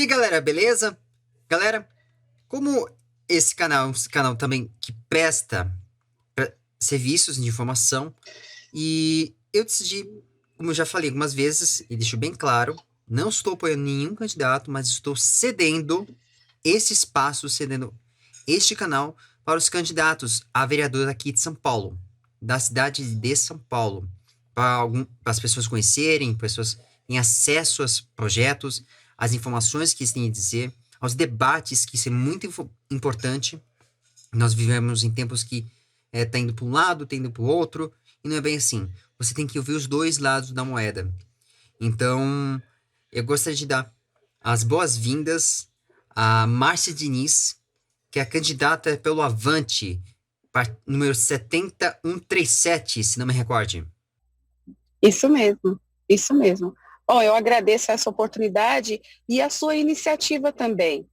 aí, galera, beleza? Galera, como esse canal é um canal também que presta serviços de informação, e eu decidi, como eu já falei algumas vezes, e deixo bem claro, não estou apoiando nenhum candidato, mas estou cedendo esse espaço, cedendo este canal para os candidatos a vereador aqui de São Paulo, da cidade de São Paulo, para as pessoas conhecerem, pessoas terem acesso aos projetos, às informações que eles têm a dizer, aos debates, que isso é muito importante. Nós vivemos em tempos que tá indo para um lado, tá indo para o outro, e não é bem assim. Você tem que ouvir os dois lados da moeda. Então, eu gostaria de dar as boas-vindas a Márcia Diniz, que é a candidata pelo Avante, número 70137, se não me recorde. Isso mesmo, isso mesmo. Bom, eu agradeço essa oportunidade e a sua iniciativa também.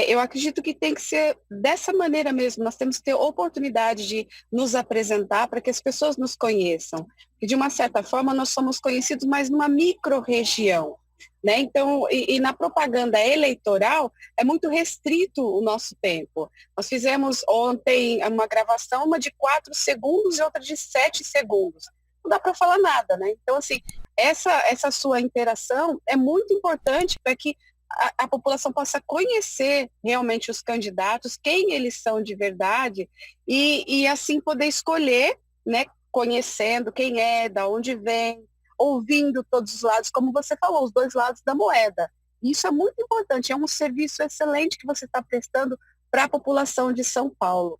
Eu acredito que tem que ser dessa maneira mesmo, nós temos que ter oportunidade de nos apresentar para que as pessoas nos conheçam. E de uma certa forma nós somos conhecidos, mas numa micro-região. Né? Então, na propaganda eleitoral é muito restrito o nosso tempo. Nós fizemos ontem uma gravação, uma de 4 segundos e outra de 7 segundos. Não dá para falar nada, né? Então, assim, essa sua interação é muito importante para que a população possa conhecer realmente os candidatos, quem eles são de verdade, e assim poder escolher, né, conhecendo quem é, da onde vem, ouvindo todos os lados, como você falou, os dois lados da moeda. Isso é muito importante, é um serviço excelente que você está prestando para a população de São Paulo.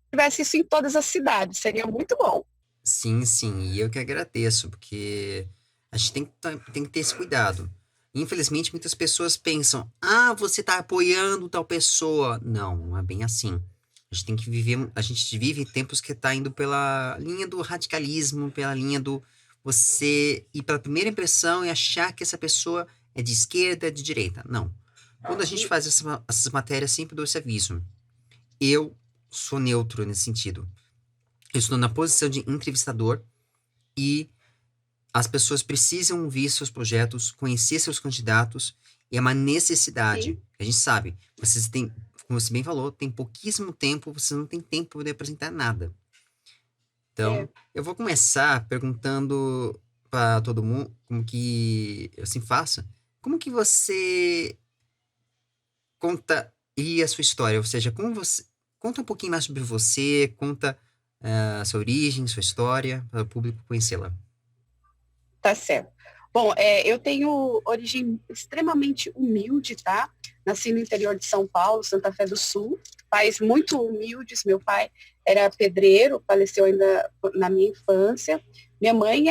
Se tivesse isso em todas as cidades, seria muito bom. Sim, sim, e eu que agradeço, porque a gente tem que ter esse cuidado. Infelizmente, muitas pessoas pensam, você está apoiando tal pessoa. Não, não é bem assim. A gente vive tempos que está indo pela linha do radicalismo, pela linha do você ir pela primeira impressão e achar que essa pessoa é de esquerda, de direita. Não. Quando a gente faz essas matérias, sempre dou esse aviso. Eu sou neutro nesse sentido. Eu estou na posição de entrevistador e as pessoas precisam ver seus projetos, conhecer seus candidatos, e é uma necessidade. Sim. A gente sabe, vocês têm, como você bem falou, tem pouquíssimo tempo, vocês não têm tempo para poder apresentar nada. Então, É, eu vou começar perguntando para todo mundo, como que eu assim faço, como que você conta a sua história, ou seja, como você conta um pouquinho mais sobre você, conta a sua origem, sua história, para o público conhecê-la. tá certo. Bom, eu tenho origem extremamente humilde, tá? Nasci no interior de São Paulo, Santa Fé do Sul, pais muito humildes. Meu pai era pedreiro, faleceu ainda na minha infância. Minha mãe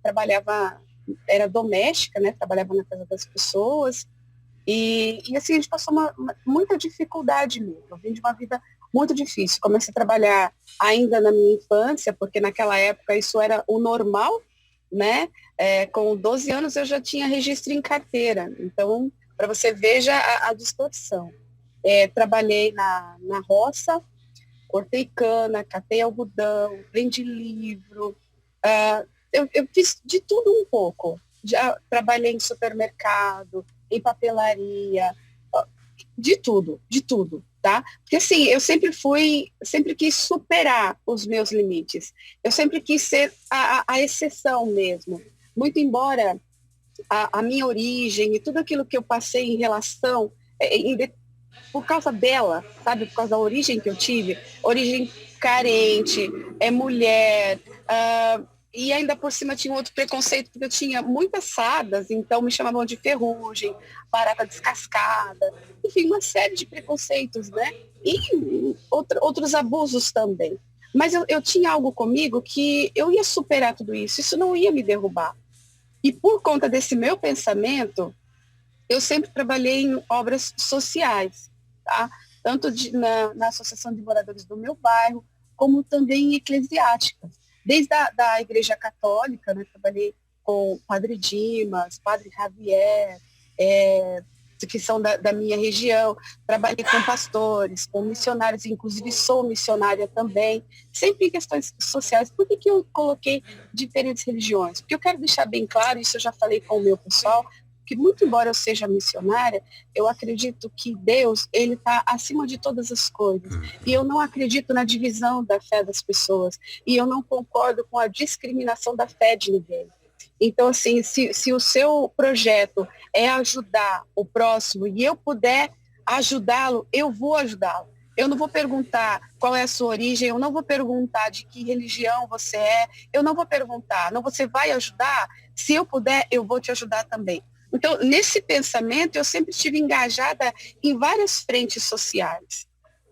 trabalhava, era doméstica, né? Trabalhava na casa das pessoas. E assim, a gente passou muita dificuldade mesmo. Eu vim de uma vida muito difícil. Comecei a trabalhar ainda na minha infância, porque naquela época isso era o normal, né? Com 12 anos eu já tinha registro em carteira. Então, para você veja a distorção. Trabalhei na roça, cortei cana, catei algodão, vendi livro. Eu fiz de tudo um pouco. Já trabalhei em supermercado, em papelaria, de tudo, tá? Porque assim, eu sempre quis superar os meus limites. Eu sempre quis ser a exceção mesmo. Muito embora a minha origem e tudo aquilo que eu passei em relação, por causa dela, sabe? Por causa da origem que eu tive, origem carente, mulher, e ainda por cima tinha um outro preconceito, porque eu tinha muitas sardas, então me chamavam de ferrugem, barata descascada, enfim, uma série de preconceitos, né? E outros abusos também. Mas eu tinha algo comigo que eu ia superar tudo isso não ia me derrubar. E por conta desse meu pensamento, eu sempre trabalhei em obras sociais, tá? Tanto na Associação de Moradores do meu bairro, como também em eclesiásticas. Desde da Igreja Católica, né, trabalhei com Padre Dimas, Padre Javier, que são da minha região, trabalhei com pastores, com missionários, inclusive sou missionária também, sempre em questões sociais. Por que eu coloquei diferentes religiões? Porque eu quero deixar bem claro, isso eu já falei com o meu pessoal, que muito embora eu seja missionária, eu acredito que Deus, ele está acima de todas as coisas. E eu não acredito na divisão da fé das pessoas. E eu não concordo com a discriminação da fé de ninguém. Então, assim, se o seu projeto é ajudar o próximo e eu puder ajudá-lo, eu vou ajudá-lo. Eu não vou perguntar qual é a sua origem, eu não vou perguntar de que religião você é, eu não vou perguntar, não, você vai ajudar? Se eu puder, eu vou te ajudar também. Então, nesse pensamento, eu sempre estive engajada em várias frentes sociais.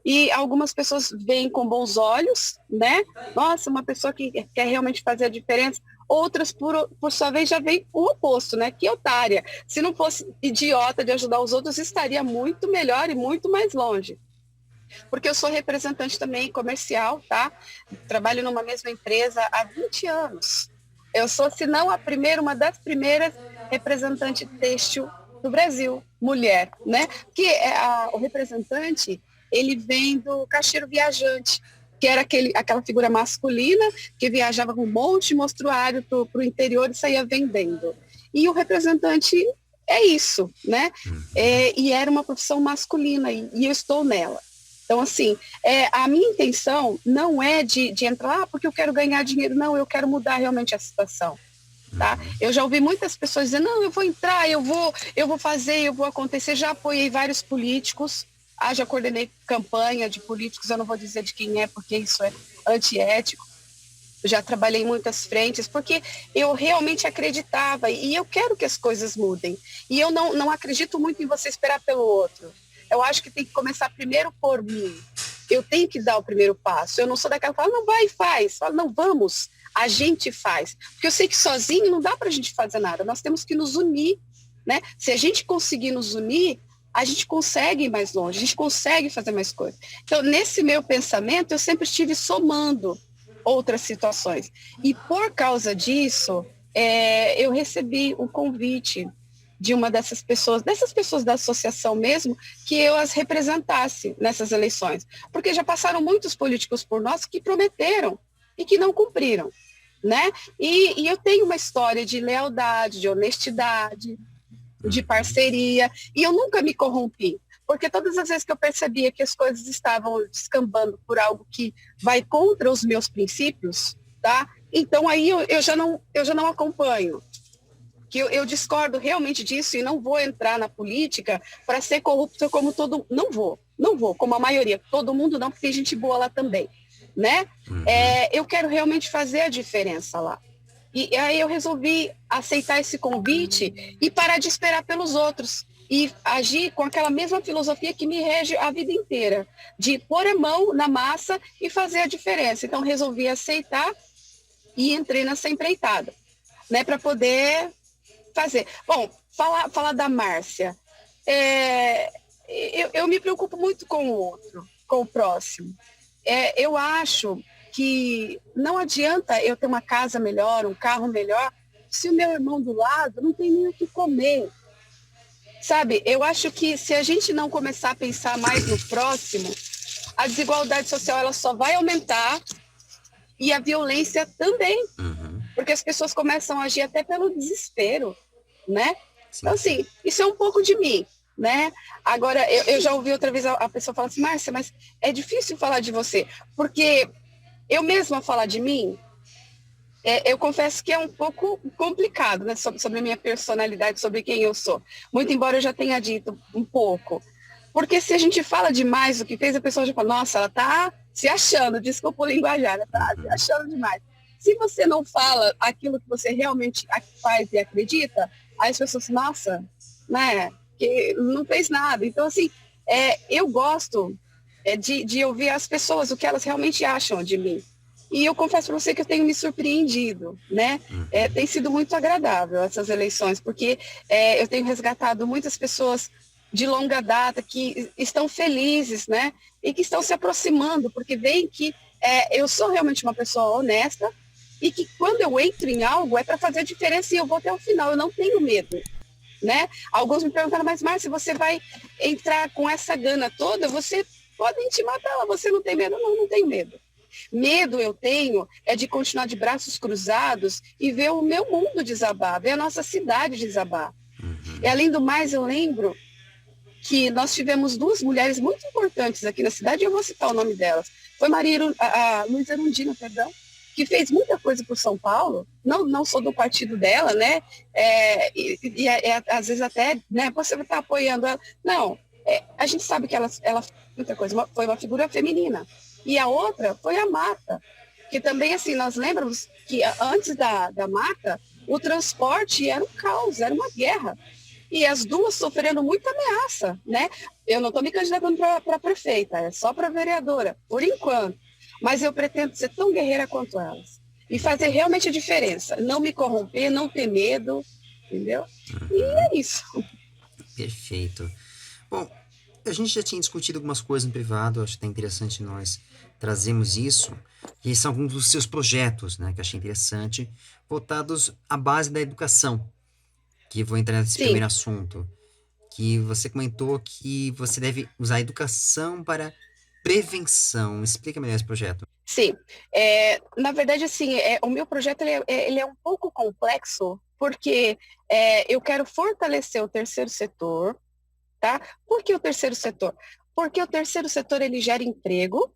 E algumas pessoas veem com bons olhos, né? Nossa, uma pessoa que quer realmente fazer a diferença. Outras, por sua vez, já veem o oposto, né? Que otária. Se não fosse idiota de ajudar os outros, estaria muito melhor e muito mais longe. Porque eu sou representante também comercial, tá? Trabalho numa mesma empresa há 20 anos. Eu sou, se não a primeira, uma das primeiras representantes têxtil do Brasil, mulher, né? Que o representante, ele vem do caixeiro viajante, que era aquela figura masculina que viajava com um monte de mostruário para o interior e saía vendendo. E o representante é isso, né? E era uma profissão masculina e eu estou nela. Então, assim, a minha intenção não é de entrar porque eu quero ganhar dinheiro, não, eu quero mudar realmente a situação, tá? Eu já ouvi muitas pessoas dizendo, não, eu vou entrar, eu vou fazer, eu vou acontecer, já apoiei vários políticos, já coordenei campanha de políticos, eu não vou dizer de quem é, porque isso é antiético, já trabalhei em muitas frentes, porque eu realmente acreditava, e eu quero que as coisas mudem, e eu não acredito muito em você esperar pelo outro. Eu acho que tem que começar primeiro por mim. Eu tenho que dar o primeiro passo. Eu não sou daquela que fala, não vai e faz. Fala, não, vamos, a gente faz. Porque eu sei que sozinho não dá para a gente fazer nada. Nós temos que nos unir, né? Se a gente conseguir nos unir, a gente consegue ir mais longe, a gente consegue fazer mais coisas. Então, nesse meu pensamento, eu sempre estive somando outras situações. E por causa disso, eu recebi o convite de uma dessas pessoas da associação mesmo, que eu as representasse nessas eleições. Porque já passaram muitos políticos por nós que prometeram e que não cumpriram, né? E eu tenho uma história de lealdade, de honestidade, de parceria, e eu nunca me corrompi. Porque todas as vezes que eu percebia que as coisas estavam descambando por algo que vai contra os meus princípios, tá? Então aí eu já não acompanho. Que eu discordo realmente disso e não vou entrar na política para ser corrupto como todo... Não vou, como a maioria. Todo mundo não, porque tem gente boa lá também, né? Eu quero realmente fazer a diferença lá. E aí eu resolvi aceitar esse convite e parar de esperar pelos outros. E agir com aquela mesma filosofia que me rege a vida inteira. De pôr a mão na massa e fazer a diferença. Então resolvi aceitar e entrei nessa empreitada, né? Para poder... fazer. Bom, falar da Márcia. Eu me preocupo muito com o outro, com o próximo. Eu acho que não adianta eu ter uma casa melhor, um carro melhor, se o meu irmão do lado não tem nem o que comer. Sabe, eu acho que se a gente não começar a pensar mais no próximo, a desigualdade social ela só vai aumentar e a violência também. Porque as pessoas começam a agir até pelo desespero, né? Sim. Então, assim, isso é um pouco de mim, né? Agora, eu já ouvi outra vez a pessoa falar assim, Márcia, mas é difícil falar de você, porque eu mesma falar de mim, eu confesso que é um pouco complicado, né? Sobre a minha personalidade, sobre quem eu sou. Muito embora eu já tenha dito um pouco. Porque se a gente fala demais o que fez, a pessoa já fala, nossa, ela tá se achando, desculpa o linguajar, ela tá se achando demais. Se você não fala aquilo que você realmente faz e acredita, aí as pessoas, nossa, né, que não fez nada. Então, assim, eu gosto de ouvir as pessoas, o que elas realmente acham de mim. E eu confesso para você que eu tenho me surpreendido, né? Tem sido muito agradável essas eleições, porque eu tenho resgatado muitas pessoas de longa data que estão felizes, né? E que estão se aproximando, porque veem que eu sou realmente uma pessoa honesta e que quando eu entro em algo é para fazer a diferença e eu vou até o final, eu não tenho medo, né? Alguns me perguntaram, mas Márcia, você vai entrar com essa gana toda, você pode te matar, você não tem medo? Não tenho medo. Medo eu tenho é de continuar de braços cruzados e ver o meu mundo desabar, ver a nossa cidade desabar. E além do mais, eu lembro que nós tivemos duas mulheres muito importantes aqui na cidade, e eu vou citar o nome delas. Foi a Luísa Erundina, perdão, que fez muita coisa por São Paulo, não sou do partido dela, né? Às vezes até, né, você está apoiando ela. Não, a gente sabe que ela muita coisa, foi uma figura feminina. E a outra foi a Marta, que também, assim, nós lembramos que antes da Marta, o transporte era um caos, era uma guerra. E as duas sofrendo muita ameaça, né? Eu não estou me candidatando para prefeita, é só para vereadora, por enquanto. Mas eu pretendo ser tão guerreira quanto elas. E fazer realmente a diferença. Não me corromper, não ter medo, entendeu? E é isso. Perfeito. Bom, a gente já tinha discutido algumas coisas no privado, acho que é interessante nós trazermos isso, e são alguns dos seus projetos, né, que eu achei interessante, voltados à base da educação, que vou entrar nesse Sim, primeiro assunto, que você comentou que você deve usar a educação para prevenção. Explica melhor esse projeto. sim. Na verdade, assim, o meu projeto ele é um pouco complexo, porque eu quero fortalecer o terceiro setor, tá? Por que o terceiro setor? Porque o terceiro setor ele gera emprego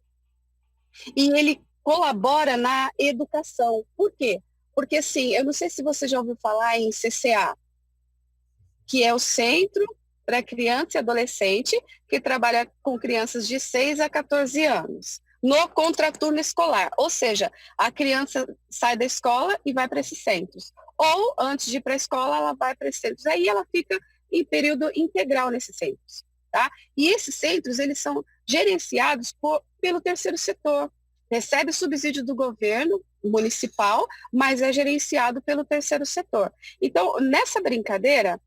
e ele colabora na educação. Por quê? Porque, assim, eu não sei se você já ouviu falar em CCA, que é o Centro para Criança e Adolescente, que trabalha com crianças de 6 a 14 anos, no contraturno escolar. Ou seja, a criança sai da escola e vai para esses centros. Ou, antes de ir para a escola, ela vai para esses centros. Aí ela fica em período integral nesses centros. Tá? E esses centros, eles são gerenciados pelo terceiro setor. Recebe subsídio do governo municipal, mas é gerenciado pelo terceiro setor. Então, nessa brincadeira,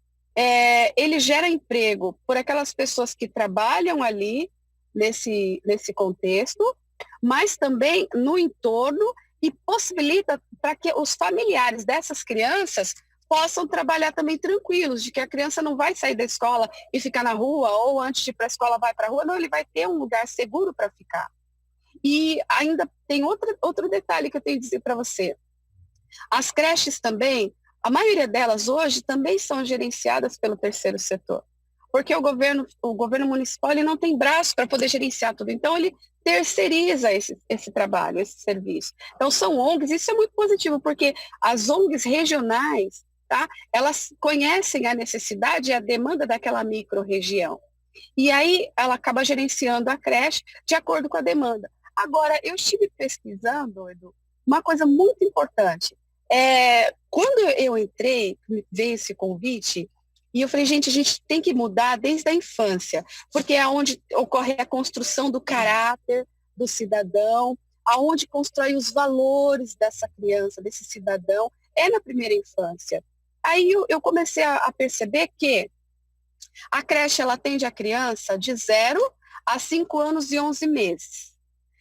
ele gera emprego por aquelas pessoas que trabalham ali nesse contexto, mas também no entorno e possibilita para que os familiares dessas crianças possam trabalhar também tranquilos, de que a criança não vai sair da escola e ficar na rua, ou antes de ir para a escola vai para a rua, não, ele vai ter um lugar seguro para ficar. E ainda tem outro detalhe que eu tenho que dizer para você. As creches também, a maioria delas hoje também são gerenciadas pelo terceiro setor, porque o governo municipal ele não tem braço para poder gerenciar tudo, então ele terceiriza esse trabalho, esse serviço. Então são ONGs, isso é muito positivo, porque as ONGs regionais, tá, elas conhecem a necessidade e a demanda daquela micro-região. E aí ela acaba gerenciando a creche de acordo com a demanda. Agora, eu estive pesquisando, Edu, uma coisa muito importante. Quando eu entrei, veio esse convite, e eu falei, gente, a gente tem que mudar desde a infância, porque é onde ocorre a construção do caráter do cidadão, aonde constrói os valores dessa criança, desse cidadão, é na primeira infância. Aí eu comecei a perceber que a creche ela atende a criança de 0 a 5 anos e 11 meses.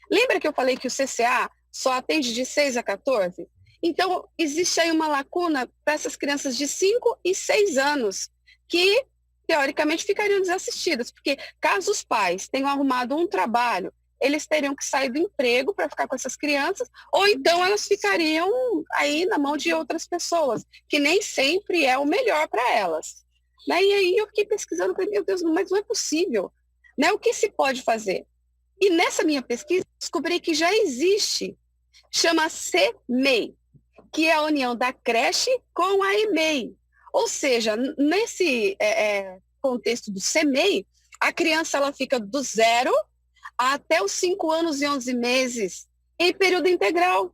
Lembra que eu falei que o CCA só atende de 6 a 14? Então, existe aí uma lacuna para essas crianças de 5 e 6 anos, que, teoricamente, ficariam desassistidas, porque caso os pais tenham arrumado um trabalho, eles teriam que sair do emprego para ficar com essas crianças, ou então elas ficariam aí na mão de outras pessoas, que nem sempre é o melhor para elas. Né? E aí eu fiquei pesquisando, falei, meu Deus, mas não é possível. Né? O que se pode fazer? E nessa minha pesquisa, descobri que já existe, chama CMEI, que é a união da creche com a EMEI. Ou seja, nesse contexto do CMEI, a criança ela fica do 0 até os 5 anos e 11 meses em período integral.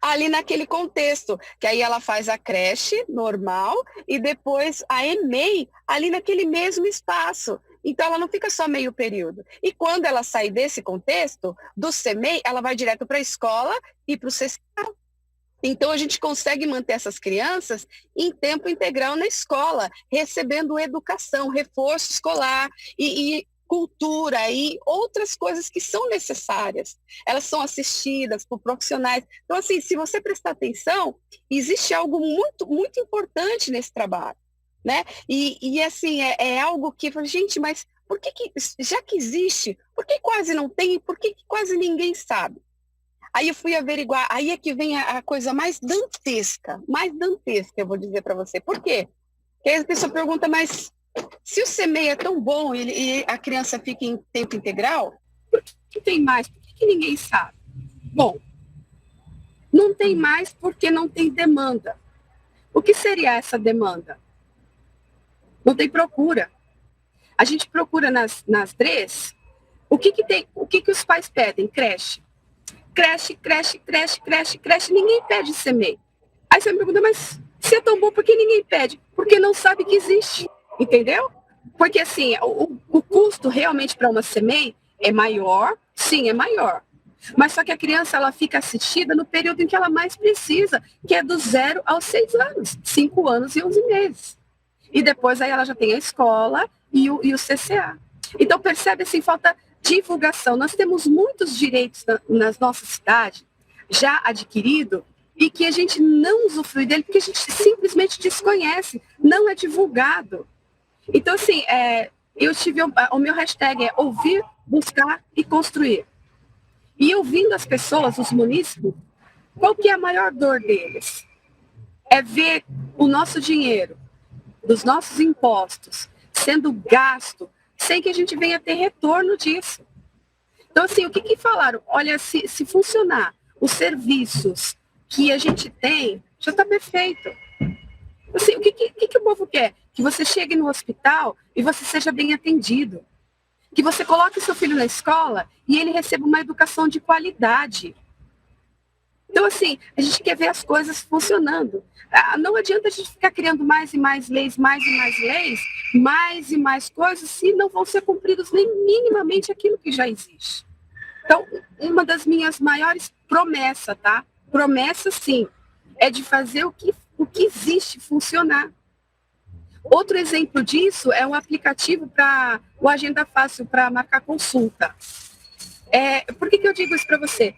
Ali naquele contexto, que aí ela faz a creche normal e depois a EMEI ali naquele mesmo espaço. Então, ela não fica só meio período. E quando ela sai desse contexto, do CMEI, ela vai direto para a escola e para o CCA. Então, a gente consegue manter essas crianças em tempo integral na escola, recebendo educação, reforço escolar e cultura e outras coisas que são necessárias. Elas são assistidas por profissionais. Então, assim, se você prestar atenção, existe algo muito, muito importante nesse trabalho. Né? E assim, é algo que, gente, mas por que, já que existe, por que quase não tem e por que quase ninguém sabe? Aí eu fui averiguar, aí é que vem a coisa mais dantesca, eu vou dizer para você. Por quê? Que aí a pessoa pergunta, mas se o CMEI é tão bom e a criança fica em tempo integral, por que tem mais? Por que ninguém sabe? Bom, não tem mais porque não tem demanda. O que seria essa demanda? Não tem procura. A gente procura nas DREs, o que tem, o que os pais pedem? Creche. Creche, creche, creche, creche, creche, ninguém pede CMEI. Aí você me pergunta, mas se é tão bom, por que ninguém pede? Porque não sabe que existe, entendeu? Porque assim, o custo realmente para uma CMEI é maior, sim, é maior. Mas só que a criança ela fica assistida no período em que ela mais precisa, que é do 0 aos 6 anos, 5 anos e 11 meses. E depois aí ela já tem a escola e o CCA. Então percebe assim, falta divulgação. Nós temos muitos direitos nas nossas cidades já adquirido e que a gente não usufrui dele porque a gente simplesmente desconhece, não é divulgado. Então assim, eu tive o meu hashtag é ouvir, buscar e construir. E ouvindo as pessoas, os munícipes, qual que é a maior dor deles? É ver o nosso dinheiro, dos nossos impostos, sendo gasto, sem que a gente venha ter retorno disso. Então, assim, o que falaram? Olha, se funcionar os serviços que a gente tem, já está perfeito. Assim, o que o povo quer? Que você chegue no hospital e você seja bem atendido. Que você coloque seu filho na escola e ele receba uma educação de qualidade. Então, assim, a gente quer ver as coisas funcionando. Não adianta a gente ficar criando mais e mais leis, mais e mais leis, mais e mais coisas, se não vão ser cumpridos nem minimamente aquilo que já existe. Então, uma das minhas maiores promessas, tá? Promessa, sim, é de fazer o que existe funcionar. Outro exemplo disso é um aplicativo para o Agenda Fácil para marcar consulta. Por que eu digo isso para você?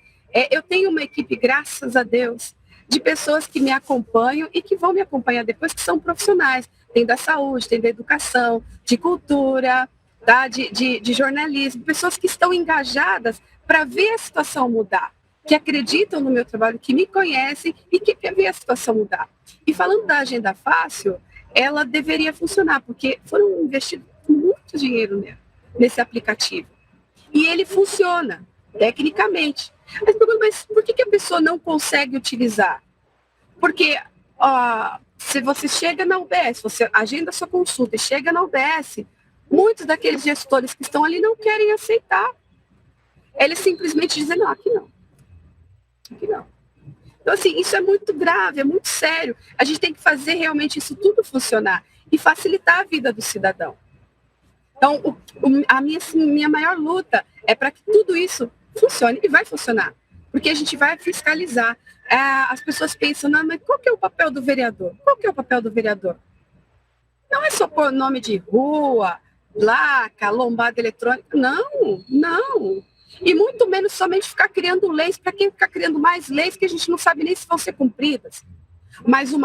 Eu tenho uma equipe, graças a Deus, de pessoas que me acompanham e que vão me acompanhar depois, que são profissionais. Tem da saúde, tem da educação, de cultura, tá? de jornalismo, pessoas que estão engajadas para ver a situação mudar, que acreditam no meu trabalho, que me conhecem e que querem ver a situação mudar. E falando da Agenda Fácil, ela deveria funcionar, porque foram investidos muito dinheiro nesse aplicativo. E ele funciona, tecnicamente. Mas por que a pessoa não consegue utilizar? Porque se você chega na UBS, você agenda sua consulta e chega na UBS, muitos daqueles gestores que estão ali não querem aceitar. Eles simplesmente dizem, não, aqui não. Aqui não. Então, assim, isso é muito grave, é muito sério. A gente tem que fazer realmente isso tudo funcionar e facilitar a vida do cidadão. Então, a minha maior luta é para que tudo isso funcione e vai funcionar. Porque a gente vai fiscalizar. As pessoas pensam, não, mas qual que é o papel do vereador? Qual que é o papel do vereador? Não é só pôr nome de rua, placa, lombada eletrônica. Não, não. E muito menos somente ficar criando leis, para quem ficar criando mais leis que a gente não sabe nem se vão ser cumpridas. Mas a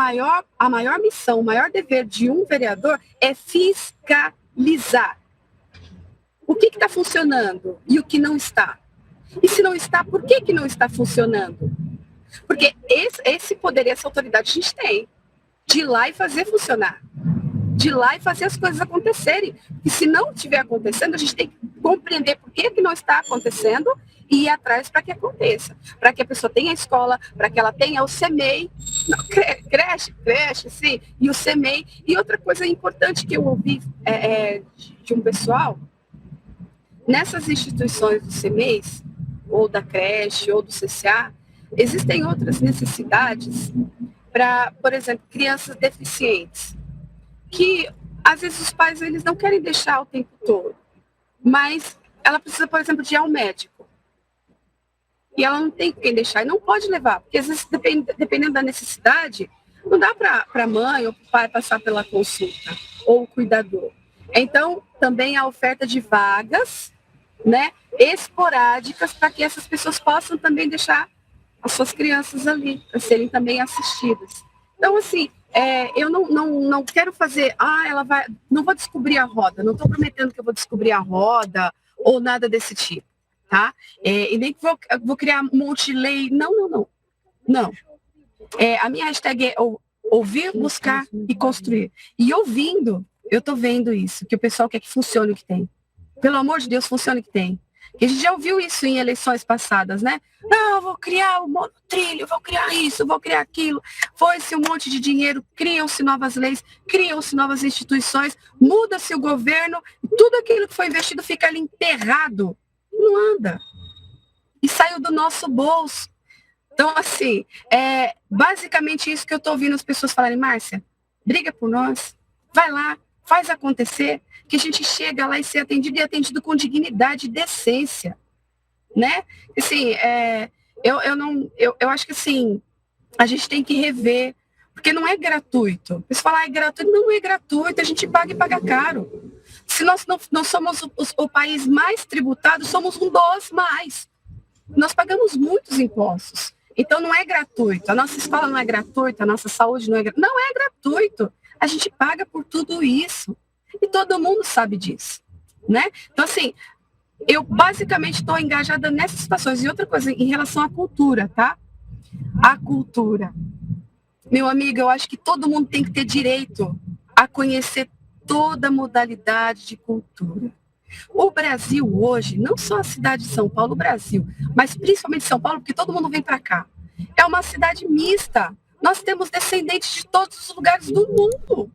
maior missão, o maior dever de um vereador é fiscalizar. O que está funcionando e o que não está? E se não está, por que não está funcionando? Porque esse poder e essa autoridade a gente tem, de ir lá e fazer funcionar, de ir lá e fazer as coisas acontecerem. E se não estiver acontecendo, a gente tem que compreender por que não está acontecendo e ir atrás para que aconteça. Para que a pessoa tenha a escola, para que ela tenha o CMEI, creche, sim, e o CMEI. E outra coisa importante que eu ouvi de um pessoal, nessas instituições do CMEIs, ou da creche, ou do CCA, existem outras necessidades para, por exemplo, crianças deficientes, que às vezes os pais eles não querem deixar o tempo todo, mas ela precisa, por exemplo, de ir ao médico. E ela não tem quem deixar, e não pode levar, porque às vezes, dependendo da necessidade, não dá para a mãe ou para o pai passar pela consulta, ou o cuidador. Então, também a oferta de vagas, né, esporádicas, para que essas pessoas possam também deixar as suas crianças ali, para serem também assistidas. Então, assim, eu não quero fazer, ela vai, não vou descobrir a roda, não estou prometendo que eu vou descobrir a roda ou nada desse tipo, tá? E nem que vou criar um monte de lei, não. A minha hashtag é Ouvir, buscar e construir. E ouvindo, eu estou vendo isso, que o pessoal quer que funcione o que tem. Pelo amor de Deus, funcione o que tem. E a gente já ouviu isso em eleições passadas, né? Não, eu vou criar um monotrilho, vou criar isso, vou criar aquilo. Foi-se um monte de dinheiro, criam-se novas leis, criam-se novas instituições, muda-se o governo, e tudo aquilo que foi investido fica ali enterrado. Não anda. E saiu do nosso bolso. Então, assim, é basicamente isso que eu estou ouvindo as pessoas falarem: Márcia, briga por nós, vai lá, faz acontecer, que a gente chega lá e ser atendido, e atendido com dignidade e decência, né? Assim, eu acho que, assim, a gente tem que rever, porque não é gratuito. Você fala, é gratuito, não é gratuito, a gente paga e paga caro. Se nós não somos o país mais tributado, somos um dos mais. Nós pagamos muitos impostos. Então, não é gratuito. A nossa escola não é gratuita, a nossa saúde não é gratuita. Não é gratuito. A gente paga por tudo isso. E todo mundo sabe disso, né? Então, assim, eu basicamente estou engajada nessas situações. E outra coisa, em relação à cultura, tá? A cultura. Meu amigo, eu acho que todo mundo tem que ter direito a conhecer toda modalidade de cultura. O Brasil hoje, não só a cidade de São Paulo, o Brasil, mas principalmente São Paulo, porque todo mundo vem para cá. É uma cidade mista. Nós temos descendentes de todos os lugares do mundo.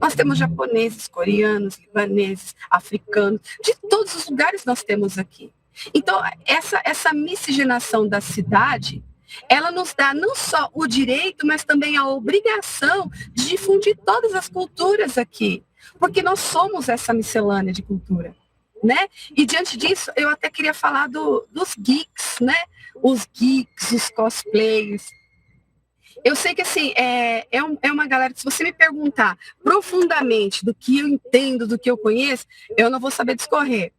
Nós temos japoneses, coreanos, libaneses, africanos, de todos os lugares nós temos aqui. Então, essa miscigenação da cidade, ela nos dá não só o direito, mas também a obrigação de difundir todas as culturas aqui, porque nós somos essa miscelânea de cultura, né? E diante disso, eu até queria falar dos geeks, né? Os geeks, os cosplayers. Eu sei que, assim, é uma galera que, se você me perguntar profundamente do que eu entendo, do que eu conheço, eu não vou saber discorrer.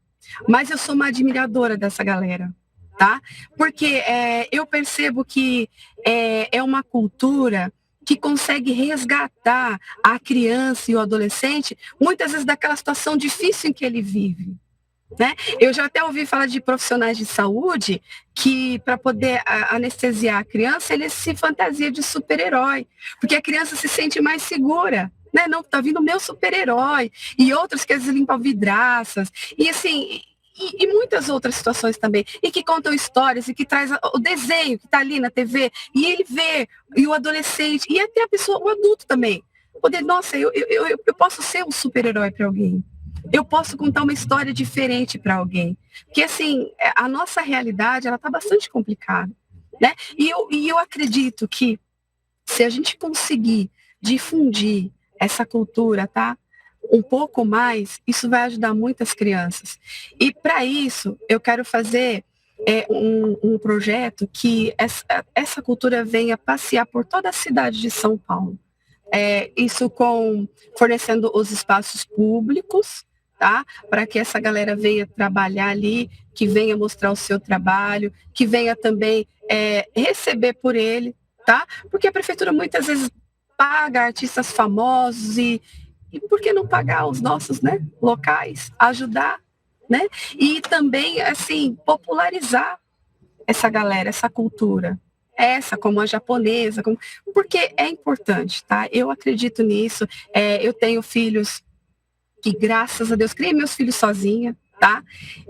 Mas eu sou uma admiradora dessa galera, tá? Porque eu percebo que é uma cultura que consegue resgatar a criança e o adolescente, muitas vezes daquela situação difícil em que ele vive. Né? Eu já até ouvi falar de profissionais de saúde que, para poder anestesiar a criança, eles se fantasiam de super-herói, porque a criança se sente mais segura. Né? Não, tá vindo o meu super-herói. E outros que às vezes limpam vidraças. E assim, e muitas outras situações também. E que contam histórias, e que traz o desenho que está ali na TV, e ele vê, e o adolescente, e até a pessoa, o adulto também. Poder, nossa, eu posso ser um super-herói para alguém. Eu posso contar uma história diferente para alguém. Porque, assim, a nossa realidade, ela está bastante complicada, né? E eu acredito que, se a gente conseguir difundir essa cultura, tá? Um pouco mais, isso vai ajudar muitas crianças. E, para isso, eu quero fazer um projeto que essa cultura venha passear por toda a cidade de São Paulo. Isso fornecendo os espaços públicos, tá? Para que essa galera venha trabalhar ali, que venha mostrar o seu trabalho, que venha também receber por ele, tá? Porque a prefeitura muitas vezes paga artistas famosos e por que não pagar os nossos, né, locais, ajudar, né? E também, assim, popularizar essa galera, essa cultura. Essa, como a japonesa, porque é importante, tá? Eu acredito nisso. Eu tenho filhos que, graças a Deus, criei meus filhos sozinha, tá?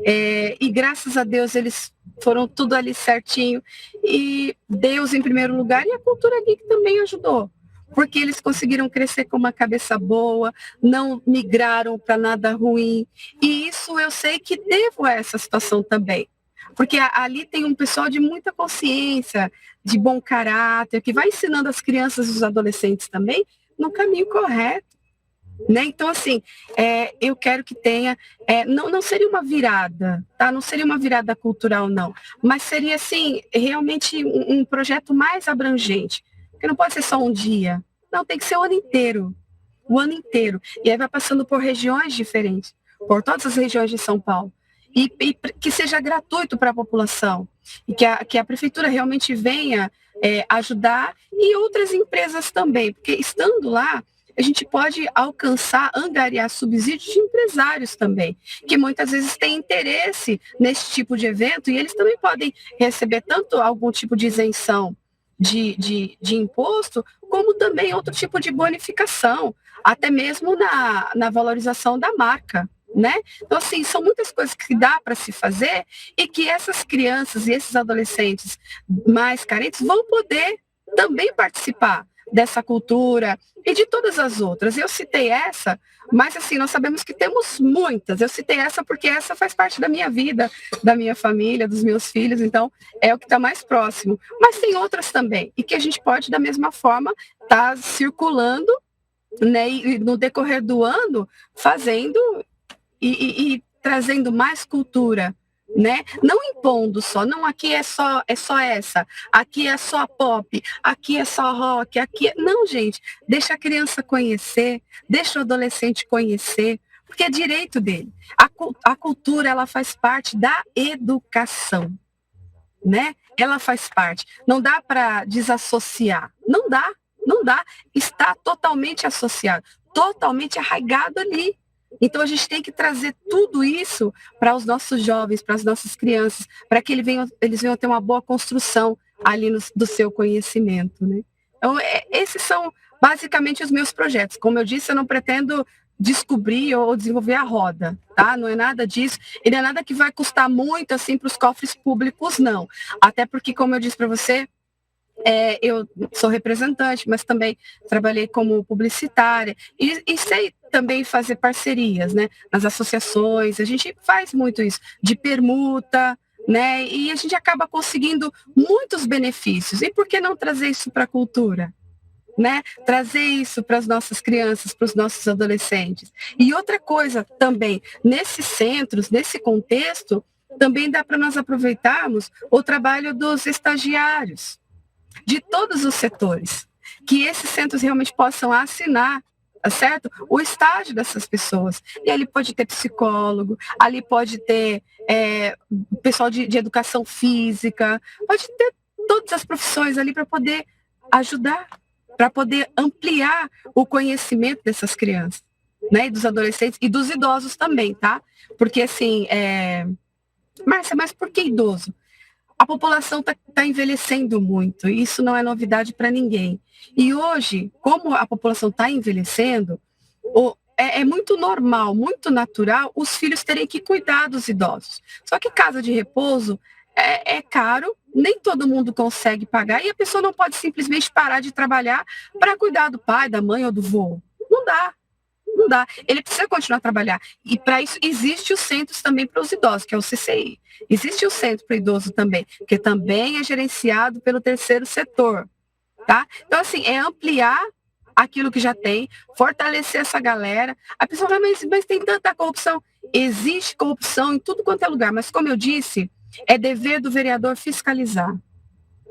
E graças a Deus eles foram tudo ali certinho. E Deus em primeiro lugar, e a cultura geek também ajudou. Porque eles conseguiram crescer com uma cabeça boa, não migraram para nada ruim. E isso eu sei que devo a essa situação também. Porque ali tem um pessoal de muita consciência, de bom caráter, que vai ensinando as crianças e os adolescentes também no caminho correto. Né? Então, assim, eu quero que tenha, não seria uma virada, tá? Não seria uma virada cultural, não, mas seria, assim, realmente um projeto mais abrangente, porque não pode ser só um dia, não, tem que ser o ano inteiro, e aí vai passando por regiões diferentes, por todas as regiões de São Paulo, e que seja gratuito para a população, e que a prefeitura realmente venha ajudar, e outras empresas também, porque estando lá, a gente pode alcançar, angariar subsídios de empresários também, que muitas vezes têm interesse nesse tipo de evento, e eles também podem receber tanto algum tipo de isenção de imposto, como também outro tipo de bonificação, até mesmo na valorização da marca, né? Então, assim, são muitas coisas que dá para se fazer e que essas crianças e esses adolescentes mais carentes vão poder também participar dessa cultura e de todas as outras. Eu citei essa, mas assim, nós sabemos que temos muitas. Eu citei essa porque essa faz parte da minha vida, da minha família, dos meus filhos, então é o que está mais próximo. Mas tem outras também, e que a gente pode, da mesma forma, estar circulando, né, e no decorrer do ano, fazendo e trazendo mais cultura, né? Não impondo só, não, aqui é só essa, aqui é só pop, aqui é só rock, não, gente, deixa a criança conhecer, deixa o adolescente conhecer, porque é direito dele. A cultura, ela faz parte da educação, né? Ela faz parte. Não dá para desassociar, não dá, está totalmente associado, totalmente arraigado ali. Então, a gente tem que trazer tudo isso para os nossos jovens, para as nossas crianças, para que eles venham ter uma boa construção ali do seu conhecimento, né? Então, esses são basicamente os meus projetos. Como eu disse, eu não pretendo descobrir ou desenvolver a roda, tá? Não é nada disso, e não é nada que vai custar muito, assim, para os cofres públicos, não. Até porque, como eu disse para você, eu sou representante, mas também trabalhei como publicitária e sei também fazer parcerias, né, nas associações. A gente faz muito isso, de permuta, né, e a gente acaba conseguindo muitos benefícios. E por que não trazer isso para a cultura? Né? Trazer isso para as nossas crianças, para os nossos adolescentes. E outra coisa também, nesses centros, nesse contexto, também dá para nós aproveitarmos o trabalho dos estagiários, de todos os setores, que esses centros realmente possam assinar, tá certo? O estágio dessas pessoas. E ali pode ter psicólogo, ali pode ter pessoal de educação física, pode ter todas as profissões ali para poder ajudar, para poder ampliar o conhecimento dessas crianças, né? E dos adolescentes e dos idosos também, tá? Porque assim, Márcia, mas por que idoso? A população está envelhecendo muito, e isso não é novidade para ninguém. E hoje, como a população está envelhecendo, é muito normal, muito natural os filhos terem que cuidar dos idosos. Só que casa de repouso é caro, nem todo mundo consegue pagar, e a pessoa não pode simplesmente parar de trabalhar para cuidar do pai, da mãe ou do vô. Não dá. Não dá. Ele precisa continuar a trabalhar. E para isso existe os centros também para os idosos, que é o CCI. Existe o centro para o idoso também, que também é gerenciado pelo terceiro setor. Tá? Então, assim, é ampliar aquilo que já tem, fortalecer essa galera. A pessoa fala, mas tem tanta corrupção. Existe corrupção em tudo quanto é lugar, mas como eu disse, é dever do vereador fiscalizar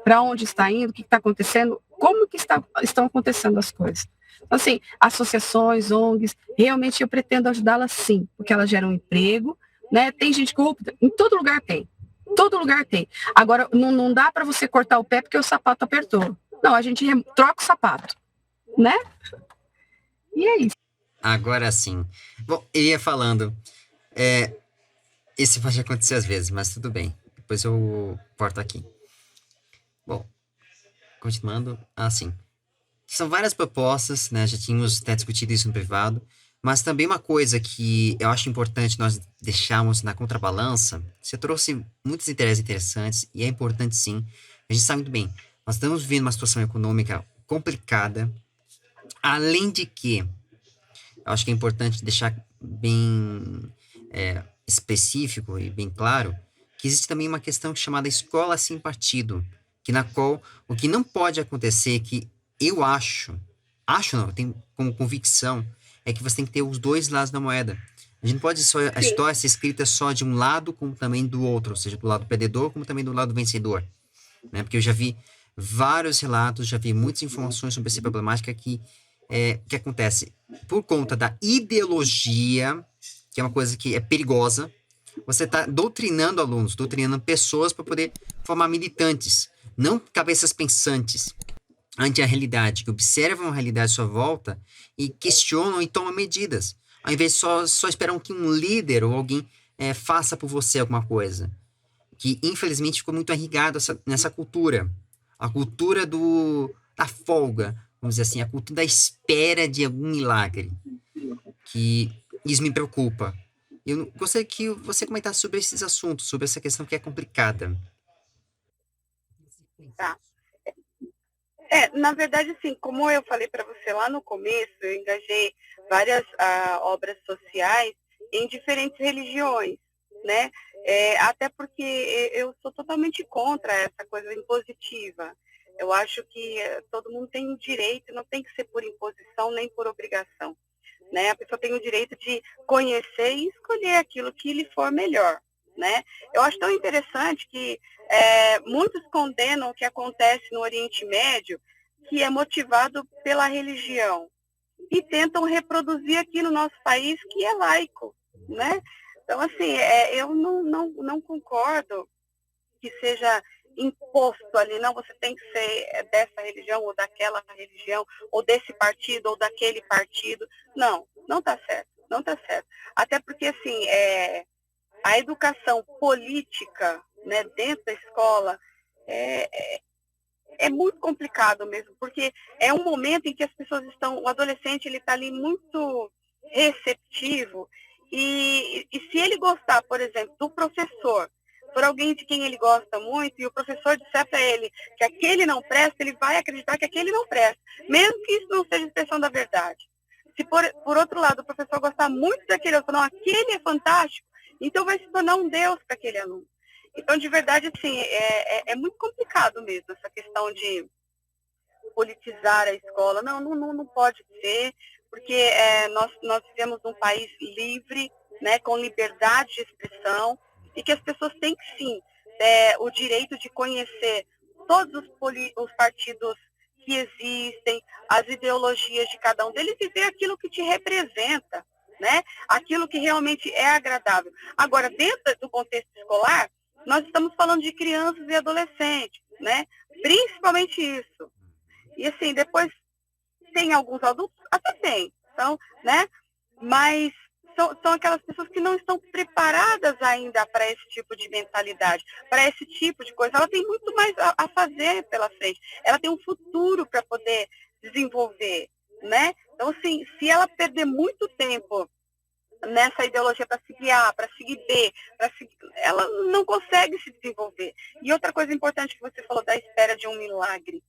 para onde está indo, o que está acontecendo, como que estão acontecendo as coisas. Então, assim, associações, ONGs, realmente eu pretendo ajudá-las sim, porque elas geram emprego, né? Tem gente corrupta, em todo lugar tem. Todo lugar tem. Agora, não dá para você cortar o pé porque o sapato apertou. Não, a gente troca o sapato, né? E é isso. Agora sim. Bom, eu ia falando. Isso pode acontecer às vezes, mas tudo bem. Depois eu corto aqui. Bom, continuando. Sim. São várias propostas, né? Já tínhamos até discutido isso no privado. Mas também uma coisa que eu acho importante nós deixarmos na contrabalança, você trouxe muitos interesses interessantes, e é importante sim. A gente sabe muito bem, nós estamos vivendo uma situação econômica complicada, além de que, eu acho que é importante deixar bem específico e bem claro, que existe também uma questão chamada escola sem partido, que na qual o que não pode acontecer, que eu acho não, eu tenho como convicção, é que você tem que ter os dois lados da moeda. A gente não pode só a história ser escrita só de um lado como também do outro, ou seja, do lado perdedor como também do lado vencedor, né? Porque eu já vi vários relatos, já vi muitas informações sobre essa problemática que acontece por conta da ideologia, que é uma coisa que é perigosa. Você está doutrinando alunos, doutrinando pessoas para poder formar militantes, não cabeças pensantes ante a realidade, que observam a realidade à sua volta e questionam e tomam medidas, ao invés de só esperam que um líder ou alguém faça por você alguma coisa, que infelizmente ficou muito arraigado nessa cultura, a cultura da folga, vamos dizer assim, a cultura da espera de algum milagre, que isso me preocupa. Eu gostaria que você comentasse sobre esses assuntos, sobre essa questão que é complicada. Tá. Na verdade, assim, como eu falei para você lá no começo, eu engajei várias obras sociais em diferentes religiões, né? Até porque eu sou totalmente contra essa coisa impositiva. Eu acho que todo mundo tem o direito, não tem que ser por imposição nem por obrigação, né? A pessoa tem o direito de conhecer e escolher aquilo que lhe for melhor, né? Eu acho tão interessante que muitos condenam o que acontece no Oriente Médio, que é motivado pela religião, e tentam reproduzir aqui no nosso país, que é laico, né? Então, assim, eu não concordo que seja imposto ali, não, você tem que ser dessa religião ou daquela religião, ou desse partido ou daquele partido. Não, não está certo, não está certo. Até porque, assim, a educação política, né, dentro da escola é muito complicado mesmo, porque é um momento em que as pessoas estão, o adolescente ele está ali muito receptivo, e se ele gostar, por exemplo, do professor, por alguém de quem ele gosta muito, e o professor disser para ele que aquele não presta, ele vai acreditar que aquele não presta, mesmo que isso não seja expressão da verdade. Se por outro lado o professor gostar muito daquele outro, não, aquele é fantástico, então vai se tornar um Deus para aquele aluno. Então, de verdade, assim, é muito complicado mesmo essa questão de politizar a escola. Não pode ser, porque nós vivemos num país livre, né, com liberdade de expressão, e que as pessoas têm, sim, o direito de conhecer todos os partidos que existem, as ideologias de cada um deles, e ver aquilo que te representa, né? Aquilo que realmente é agradável. Agora, dentro do contexto escolar, nós estamos falando de crianças e adolescentes, né? Principalmente isso. E assim, depois tem alguns adultos, até tem, então, né? Mas são aquelas pessoas que não estão preparadas ainda para esse tipo de mentalidade, para esse tipo de coisa. Ela tem muito mais a fazer pela frente. Ela tem um futuro para poder desenvolver, né? Então, assim, se ela perder muito tempo nessa ideologia para seguir A, para seguir B, ela não consegue se desenvolver. E outra coisa importante que você falou da espera de um milagre.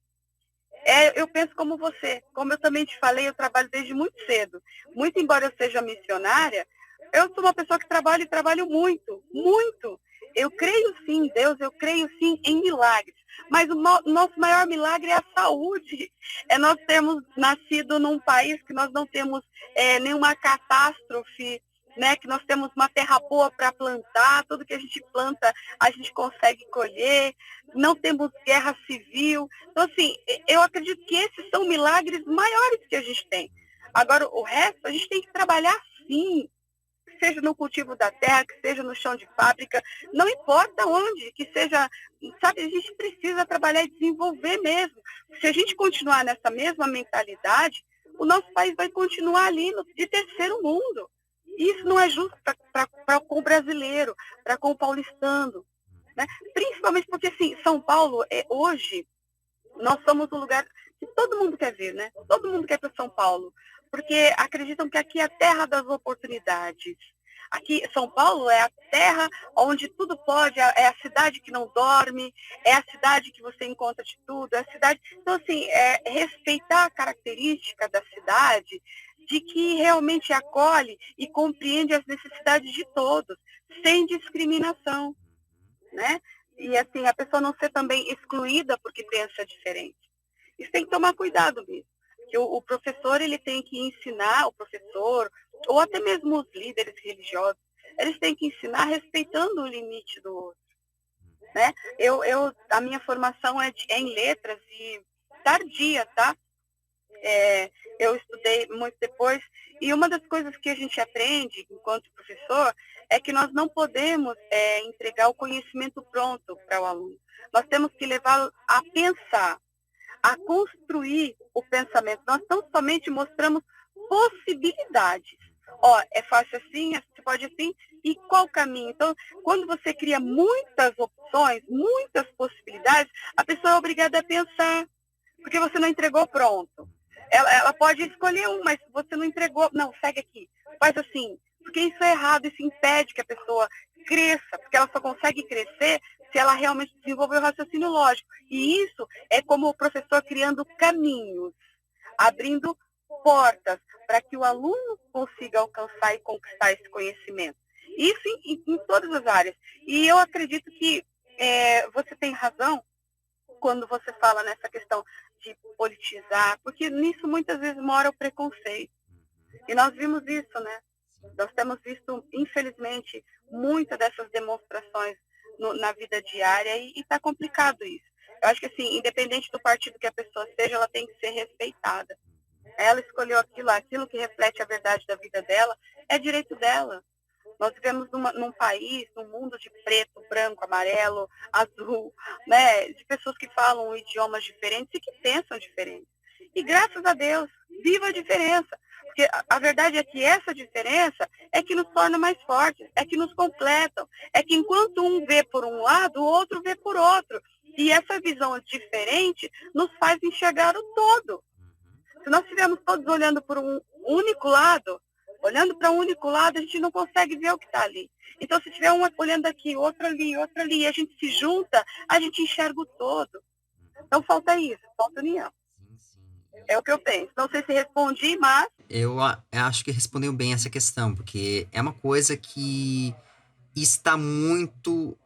Eu penso como você, como eu também te falei, eu trabalho desde muito cedo. Muito embora eu seja missionária, eu sou uma pessoa que trabalha e trabalho muito, muito. Eu creio sim em Deus, eu creio sim em milagres. Mas o nosso maior milagre é a saúde. É nós termos nascido num país que nós não temos nenhuma catástrofe, né? Que nós temos uma terra boa para plantar, tudo que a gente planta a gente consegue colher, não temos guerra civil. Então, assim, eu acredito que esses são milagres maiores que a gente tem. Agora, o resto, a gente tem que trabalhar sim, seja no cultivo da terra, que seja no chão de fábrica, não importa onde, que seja, sabe, a gente precisa trabalhar e desenvolver mesmo. Se a gente continuar nessa mesma mentalidade, o nosso país vai continuar ali de terceiro mundo. E isso não é justo com o brasileiro, para com o paulistano. Né? Principalmente porque, assim, São Paulo, hoje, nós somos um lugar que todo mundo quer ver, né? Todo mundo quer ir para São Paulo, porque acreditam que aqui é a terra das oportunidades. Aqui, São Paulo é a terra onde tudo pode, é a cidade que não dorme, é a cidade que você encontra de tudo, é a cidade... Então, assim, respeitar a característica da cidade, de que realmente acolhe e compreende as necessidades de todos, sem discriminação, né? E, assim, a pessoa não ser também excluída porque pensa diferente. Isso tem que tomar cuidado mesmo. Que o professor, ele tem que ensinar, o professor, ou até mesmo os líderes religiosos, eles têm que ensinar respeitando o limite do outro. Né? A minha formação é em letras e tardia, tá? Eu estudei muito depois, e uma das coisas que a gente aprende enquanto professor é que nós não podemos entregar o conhecimento pronto para o aluno. Nós temos que levá-lo a pensar, a construir o pensamento. Nós não somente mostramos possibilidades. É fácil assim, você pode assim, E qual o caminho? Então, quando você cria muitas opções, muitas possibilidades, a pessoa é obrigada a pensar, porque você não entregou pronto. Ela pode escolher um, mas você não entregou. Não, segue aqui. Faz assim. Porque isso é errado, isso impede que a pessoa cresça, porque ela só consegue crescer se ela realmente desenvolver o raciocínio lógico. E isso é como o professor criando caminhos, abrindo portas para que o aluno consiga alcançar e conquistar esse conhecimento. Isso em todas as áreas. E eu acredito que você tem razão quando você fala nessa questão de politizar, porque nisso muitas vezes mora o preconceito. E nós vimos isso, né? Nós temos visto, infelizmente, muitas dessas demonstrações na vida diária e está complicado isso. Eu acho que, assim, independente do partido que a pessoa seja, ela tem que ser respeitada. Ela escolheu aquilo que reflete a verdade da vida dela, é direito dela. Nós vivemos num país, num mundo de preto, branco, amarelo, azul, né, de pessoas que falam idiomas diferentes e que pensam diferentes. E graças a Deus, viva a diferença. Porque a verdade é que essa diferença é que nos torna mais fortes, é que nos completam. É que enquanto um vê por um lado, o outro vê por outro. E essa visão diferente nos faz enxergar o todo. Se nós estivermos todos olhando por um único lado, olhando para um único lado, a gente não consegue ver o que está ali. Então, se tiver um olhando aqui, outro ali, e a gente se junta, a gente enxerga o todo. Então, falta isso, falta união. É o que eu penso. Não sei se respondi, mas... Eu acho que respondeu bem essa questão, porque é uma coisa que está muito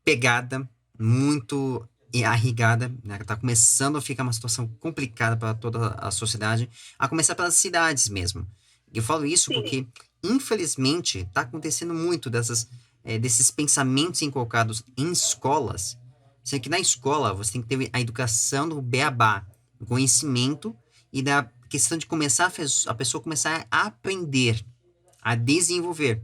pegada, muito arraigada, né? Está começando a ficar uma situação complicada para toda a sociedade, a começar pelas cidades mesmo. Eu falo isso porque, infelizmente, está acontecendo muito desses pensamentos inculcados em escolas, sendo que na escola você tem que ter a educação do beabá, do conhecimento e da questão de começar a pessoa começar a aprender, a desenvolver.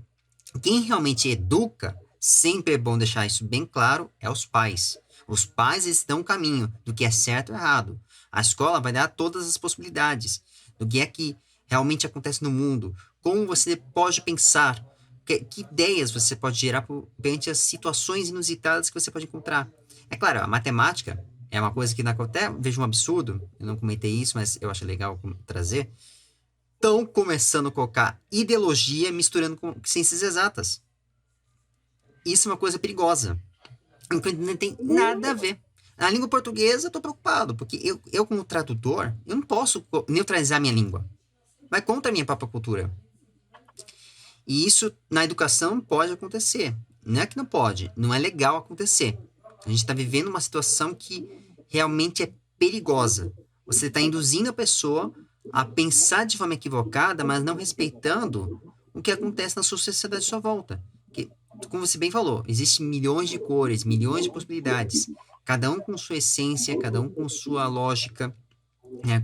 Quem realmente educa, sempre é bom deixar isso bem claro, é os pais. Os pais estão o caminho do que é certo e errado. A escola vai dar todas as possibilidades do que é que realmente acontece no mundo, como você pode pensar, que ideias você pode gerar perante as situações inusitadas que você pode encontrar. É claro, a matemática é uma coisa que até vejo um absurdo, eu não comentei isso, mas eu acho legal trazer. Estão começando a colocar ideologia misturando com ciências exatas. Isso é uma coisa perigosa. Não tem nada a ver. Na língua portuguesa, eu estou preocupado, porque eu, como tradutor, eu não posso neutralizar minha língua. Vai contra a minha própria cultura. E isso, na educação, pode acontecer. Não é que não pode, não é legal acontecer. A gente está vivendo uma situação que realmente é perigosa. Você está induzindo a pessoa a pensar de forma equivocada, mas não respeitando o que acontece na sua sociedade à sua volta. Que, como você bem falou, existem milhões de cores, milhões de possibilidades, cada um com sua essência, cada um com sua lógica.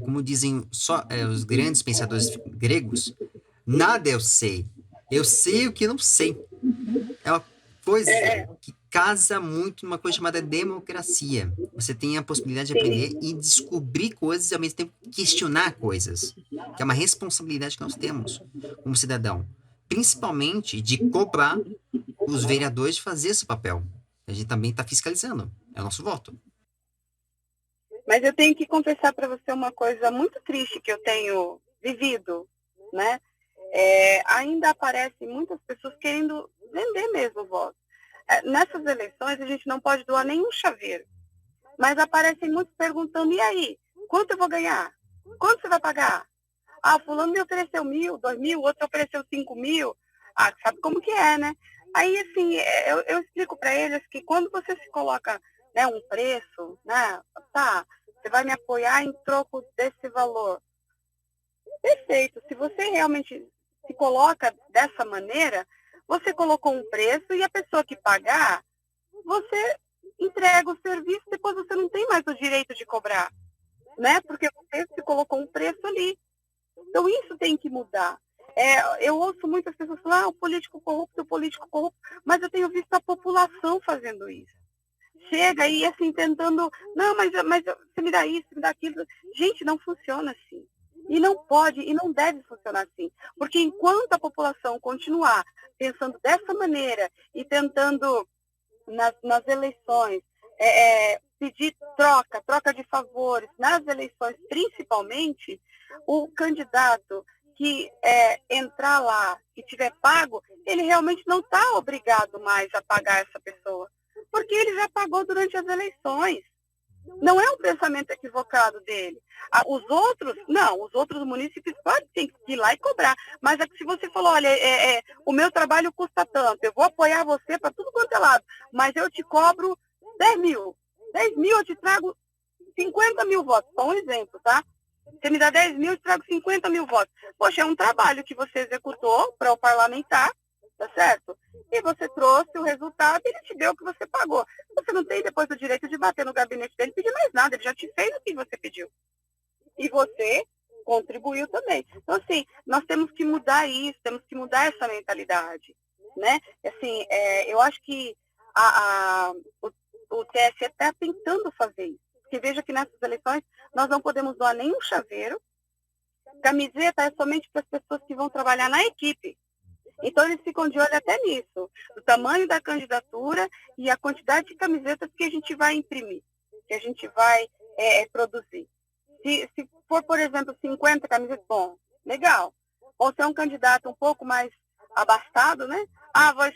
Como dizem os grandes pensadores gregos, nada eu sei o que não sei. É uma coisa que casa muito numa coisa chamada democracia. Você tem a possibilidade de aprender e descobrir coisas e ao mesmo tempo questionar coisas, que é uma responsabilidade que nós temos como cidadão, principalmente de cobrar os vereadores de fazer esse papel. A gente também está fiscalizando, é o nosso voto. Mas eu tenho que confessar para você uma coisa muito triste que eu tenho vivido, né? Ainda aparecem muitas pessoas querendo vender mesmo o voto. Nessas eleições, a gente não pode doar nenhum chaveiro. Mas aparecem muitos perguntando, e aí? Quanto eu vou ganhar? Quanto você vai pagar? Ah, fulano me ofereceu 1.000, 2.000, outro ofereceu 5.000. Ah, sabe como que é, né? Aí, assim, eu explico para eles que quando você se coloca, né, um preço, né? Tá, você vai me apoiar em troco desse valor. Perfeito. Se você realmente se coloca dessa maneira, você colocou um preço e a pessoa que pagar, você entrega o serviço, depois você não tem mais o direito de cobrar, né? Porque você se colocou um preço ali. Então, isso tem que mudar. Eu ouço muitas pessoas falar, o político corrupto, mas eu tenho visto a população fazendo isso. Chega aí, assim, tentando, não, mas você me dá isso, me dá aquilo. Gente, não funciona assim. E não pode e não deve funcionar assim. Porque enquanto a população continuar pensando dessa maneira e tentando, nas eleições, pedir troca de favores, nas eleições principalmente, o candidato que entrar lá e tiver pago, ele realmente não está obrigado mais a pagar essa pessoa. Porque ele já pagou durante as eleições. Não é um pensamento equivocado dele. Os outros munícipes podem ir lá e cobrar. Mas é que se você falou, olha, o meu trabalho custa tanto, eu vou apoiar você para tudo quanto é lado, mas eu te cobro 10 mil. 10 mil eu te trago 50 mil votos. Só um exemplo, tá? Você me dá 10 mil, eu te trago 50 mil votos. Poxa, é um trabalho que você executou para o parlamentar, tá certo? E você trouxe o resultado e ele te deu o que você pagou. Você não tem depois o direito de bater no gabinete dele e pedir mais nada. Ele já te fez o que você pediu. E você contribuiu também. Então, assim, nós temos que mudar isso, temos que mudar essa mentalidade, né? Assim, eu acho que o TSE está tentando fazer isso. Porque veja que nessas eleições nós não podemos doar nenhum chaveiro. Camiseta é somente para as pessoas que vão trabalhar na equipe. Então, eles ficam de olho até nisso, o tamanho da candidatura e a quantidade de camisetas que a gente vai imprimir, que a gente vai produzir. Se for, por exemplo, 50 camisetas, bom, legal. Ou se é um candidato um pouco mais abastado, né? Vai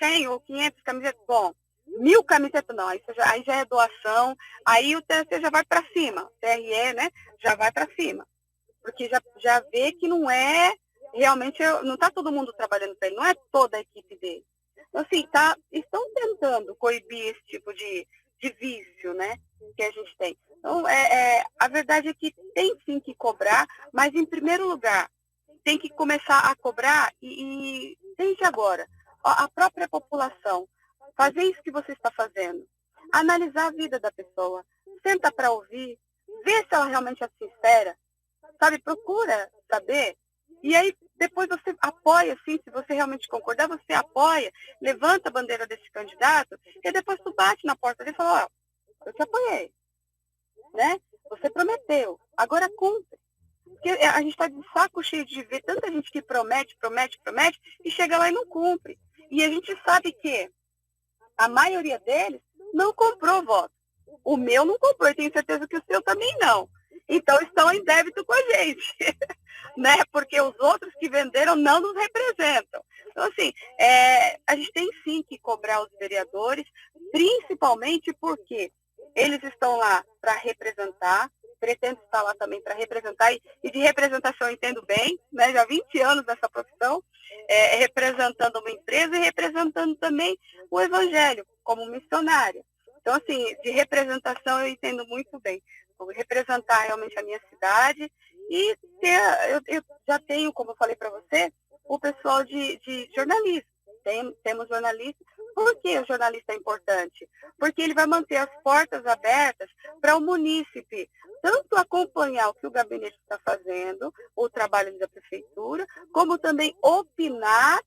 100 ou 500 camisetas, bom. 1000 camisetas, não, aí já é doação, aí o TSE já vai para cima, o TRE, né, já vai para cima. Porque já vê que não é... Realmente não está todo mundo trabalhando para ele, não é toda a equipe dele. Então, assim, estão tentando coibir esse tipo de vício, né, que a gente tem. Então, a verdade é que tem sim que cobrar, mas em primeiro lugar, tem que começar a cobrar e desde agora, a própria população, fazer isso que você está fazendo, analisar a vida da pessoa, senta para ouvir, ver se ela realmente é sincera, sabe, procura saber. E aí, depois você apoia, sim, se você realmente concordar, você apoia, levanta a bandeira desse candidato, e depois tu bate na porta dele e fala, eu te apoiei, né? Você prometeu, agora cumpre. Porque a gente está de saco cheio de ver tanta gente que promete, e chega lá e não cumpre. E a gente sabe que a maioria deles não comprou voto. O meu não comprou, e tenho certeza que o seu também não. Então, estão em débito com a gente, né? Porque os outros que venderam não nos representam. Então, assim, a gente tem sim que cobrar os vereadores, principalmente porque eles estão lá para representar, pretendo estar lá também para representar, e de representação eu entendo bem, né? Já há 20 anos nessa profissão, representando uma empresa e representando também o evangelho, como missionária. Então, assim, de representação eu entendo muito bem. Vou representar realmente a minha cidade e eu já tenho, como eu falei para você, o pessoal de jornalismo. Temos jornalistas. Por que o jornalista é importante? Porque ele vai manter as portas abertas para o munícipe tanto acompanhar o que o gabinete está fazendo, o trabalho da prefeitura, como também opinar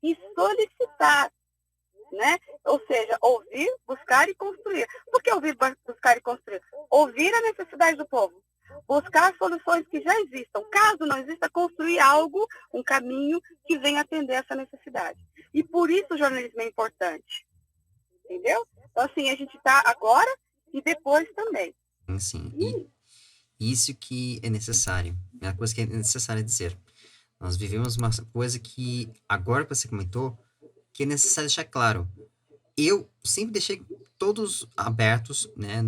e solicitar, né? Ou seja, ouvir, buscar e construir. Por que ouvir, buscar e construir? Ouvir a necessidade do povo. Buscar soluções que já existam. Caso não exista, construir algo, um caminho que venha atender essa necessidade. E por isso o jornalismo é importante. Entendeu? Então, assim, a gente está agora e depois também. Sim, e isso que é necessário. É uma coisa que é necessário dizer. Nós vivemos uma coisa que, agora que você comentou, que é necessário deixar claro. Eu sempre deixei todos abertos, né?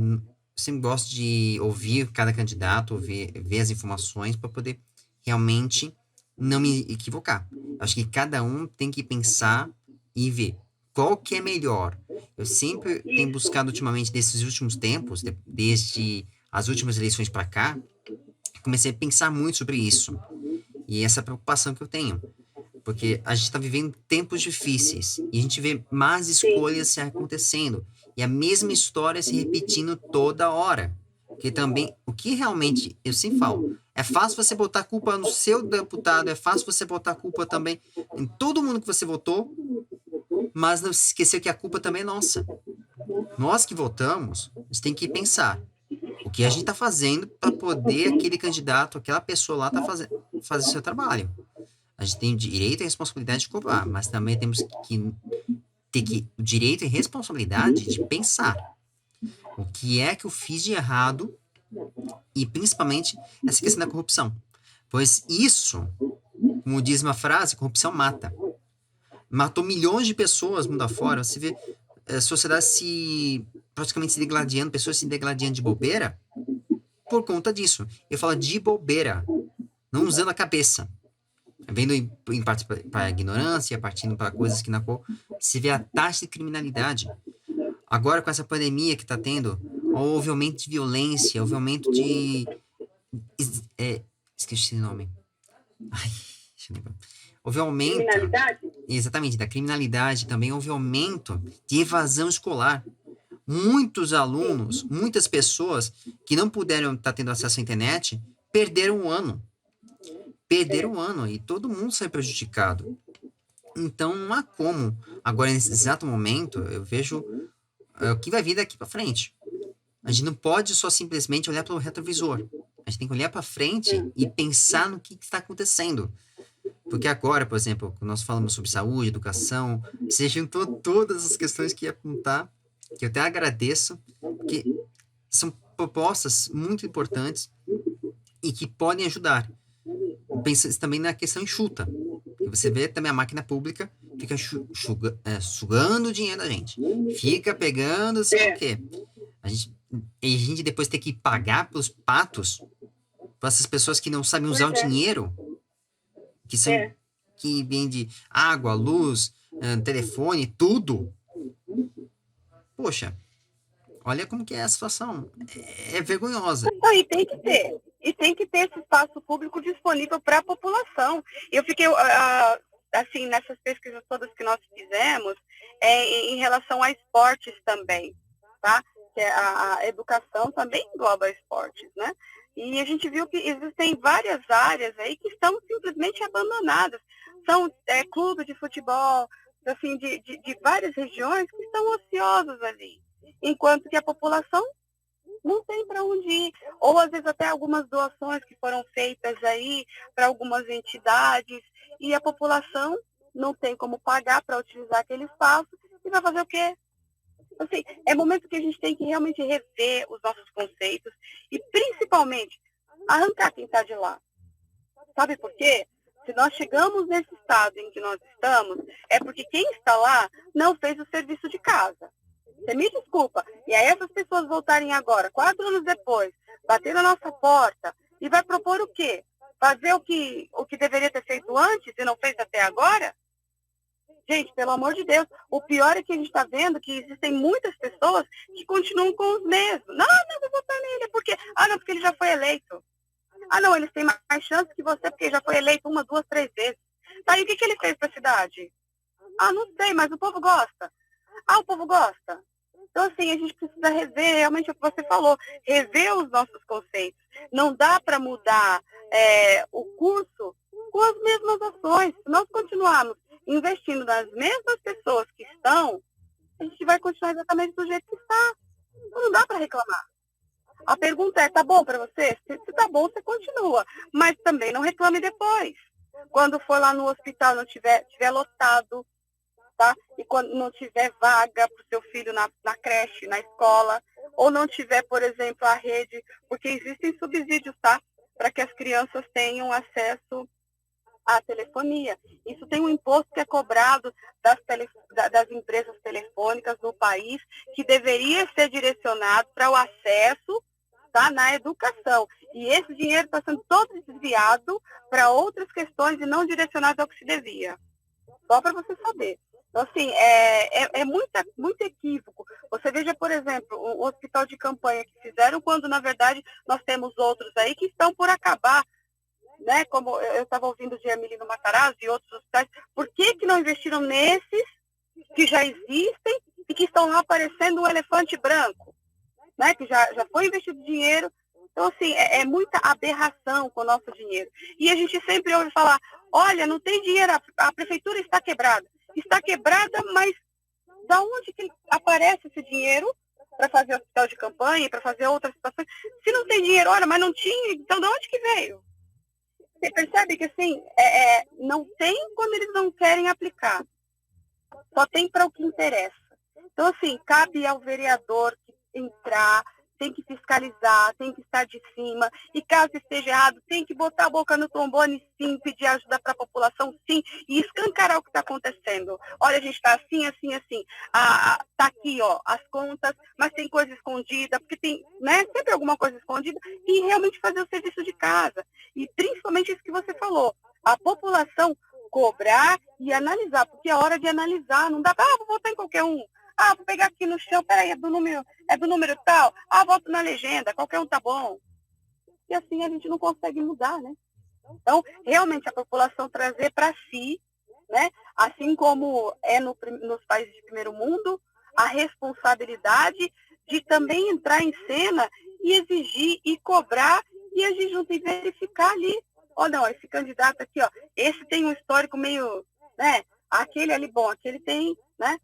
Sempre gosto de ouvir cada candidato, ver as informações para poder realmente não me equivocar. Acho que cada um tem que pensar e ver qual que é melhor. Eu sempre tenho buscado ultimamente, desses últimos tempos, desde as últimas eleições para cá, comecei a pensar muito sobre isso. E essa preocupação que eu tenho. Porque a gente está vivendo tempos difíceis e a gente vê más escolhas se acontecendo e a mesma história se repetindo toda hora. Que também, o que realmente, eu sempre falo, é fácil você botar a culpa no seu deputado, é fácil você botar a culpa também em todo mundo que você votou, mas não se esquecer que a culpa também é nossa. Nós que votamos, a gente tem que pensar, o que a gente está fazendo para poder aquele candidato, aquela pessoa lá fazer o seu trabalho. A gente tem o direito e a responsabilidade de cobrar, mas também temos que ter o direito e responsabilidade de pensar o que é que eu fiz de errado e principalmente essa questão da corrupção. Pois isso, como diz uma frase, corrupção mata. Matou milhões de pessoas mundo afora. Você vê a sociedade praticamente se degladiando, pessoas se degladiando de bobeira por conta disso. Eu falo de bobeira, não usando a cabeça. Vendo em parte para a ignorância, partindo para coisas que se vê a taxa de criminalidade. Agora, com essa pandemia que está tendo, houve aumento de violência, houve aumento de... esqueci o nome. Ai, deixa eu lembrar. Houve aumento... Criminalidade? Exatamente, da criminalidade. Também houve aumento de evasão escolar. Muitos alunos, muitas pessoas que não puderam estar tendo acesso à internet, perderam o ano. E todo mundo sai prejudicado. Então, não há como. Agora, nesse exato momento, eu vejo o que vai vir daqui para frente. A gente não pode só simplesmente olhar pelo retrovisor. A gente tem que olhar para frente e pensar no que está acontecendo. Porque agora, por exemplo, quando nós falamos sobre saúde, educação, você juntou todas as questões que ia apontar, que eu até agradeço, porque são propostas muito importantes e que podem ajudar. Pensa também na questão enxuta. E você vê também a máquina pública fica sugando o dinheiro da gente. Fica pegando, sei o quê. A gente depois tem que pagar pelos patos para essas pessoas que não sabem usar o dinheiro, que vende água, luz, telefone, tudo. Poxa, olha como que é a situação. É vergonhosa. Não, e tem que ter. E tem que ter esse espaço público disponível para a população. Eu fiquei, assim, nessas pesquisas todas que nós fizemos, em relação a esportes também, tá? Que a educação também engloba esportes, né? E a gente viu que existem várias áreas aí que estão simplesmente abandonadas. São clubes de futebol, assim, de várias regiões que estão ociosas ali, enquanto que a população não tem para onde ir. Ou, às vezes, até algumas doações que foram feitas aí para algumas entidades, e a população não tem como pagar para utilizar aquele espaço, e vai fazer o quê? Assim, é momento que a gente tem que realmente rever os nossos conceitos e, principalmente, arrancar quem está de lá. Sabe por quê? Se nós chegamos nesse estado em que nós estamos, é porque quem está lá não fez o serviço de casa. Você me desculpa. E aí essas pessoas voltarem agora, 4 anos depois, bater na nossa porta e vai propor o quê? Fazer o que deveria ter feito antes e não fez até agora? Gente, pelo amor de Deus, o pior é que a gente está vendo que existem muitas pessoas que continuam com os mesmos. Não, vou votar nele, porque... não, porque ele já foi eleito. Não, eles têm mais chance que você, porque ele já foi eleito 1, 2, 3 vezes. Tá, e o que ele fez para a cidade? Não sei, mas o povo gosta. O povo gosta. Então, assim, a gente precisa rever, realmente o que você falou, rever os nossos conceitos. Não dá para mudar o curso com as mesmas ações. Se nós continuarmos investindo nas mesmas pessoas que estão, a gente vai continuar exatamente do jeito que está. Então, não dá para reclamar. A pergunta é, tá bom para você? Se tá bom, você continua. Mas também não reclame depois. Quando for lá no hospital, não tiver lotado, tá? E quando não tiver vaga para o seu filho na creche, na escola, ou não tiver, por exemplo, a rede, porque existem subsídios, tá? Para que as crianças tenham acesso à telefonia. Isso tem um imposto que é cobrado das empresas telefônicas no país, que deveria ser direcionado para o acesso, tá, na educação. E esse dinheiro está sendo todo desviado para outras questões e não direcionado ao que se devia. Só para você saber. Então, assim, é muito equívoco. Você veja, por exemplo, o hospital de campanha que fizeram, quando, na verdade, nós temos outros aí que estão por acabar, né? Como eu estava ouvindo de Amelino Matarazzo e outros hospitais. Por que não investiram nesses que já existem e que estão lá aparecendo um elefante branco, né? Que já foi investido dinheiro. Então, assim, é muita aberração com o nosso dinheiro. E a gente sempre ouve falar, olha, não tem dinheiro, a prefeitura está quebrada. Está quebrada, mas da onde que aparece esse dinheiro para fazer hospital de campanha, para fazer outras situações. Se não tem dinheiro, olha, mas não tinha, então de onde que veio? Você percebe que assim, não tem quando eles não querem aplicar. Só tem para o que interessa. Então, assim, cabe ao vereador entrar, tem que fiscalizar, tem que estar de cima, e caso esteja errado, tem que botar a boca no trombone, sim, pedir ajuda para a população, sim, e escancarar o que está acontecendo. Olha, a gente está assim, assim, assim. Tá aqui, ó, as contas, mas tem coisa escondida, porque tem, né, sempre alguma coisa escondida, e realmente fazer o serviço de casa. E principalmente isso que você falou, a população cobrar e analisar, porque é hora de analisar, não dá para, vou votar em qualquer um. Vou pegar aqui no chão, peraí, é do número tal. Voto na legenda, qualquer um tá bom. E assim a gente não consegue mudar, né? Então, realmente, a população trazer para si, né, assim como é nos países de primeiro mundo, a responsabilidade de também entrar em cena e exigir e cobrar e agir junto e verificar ali. Não, esse candidato aqui, ó, esse tem um histórico meio, né, aquele ali, bom, aquele tem, né?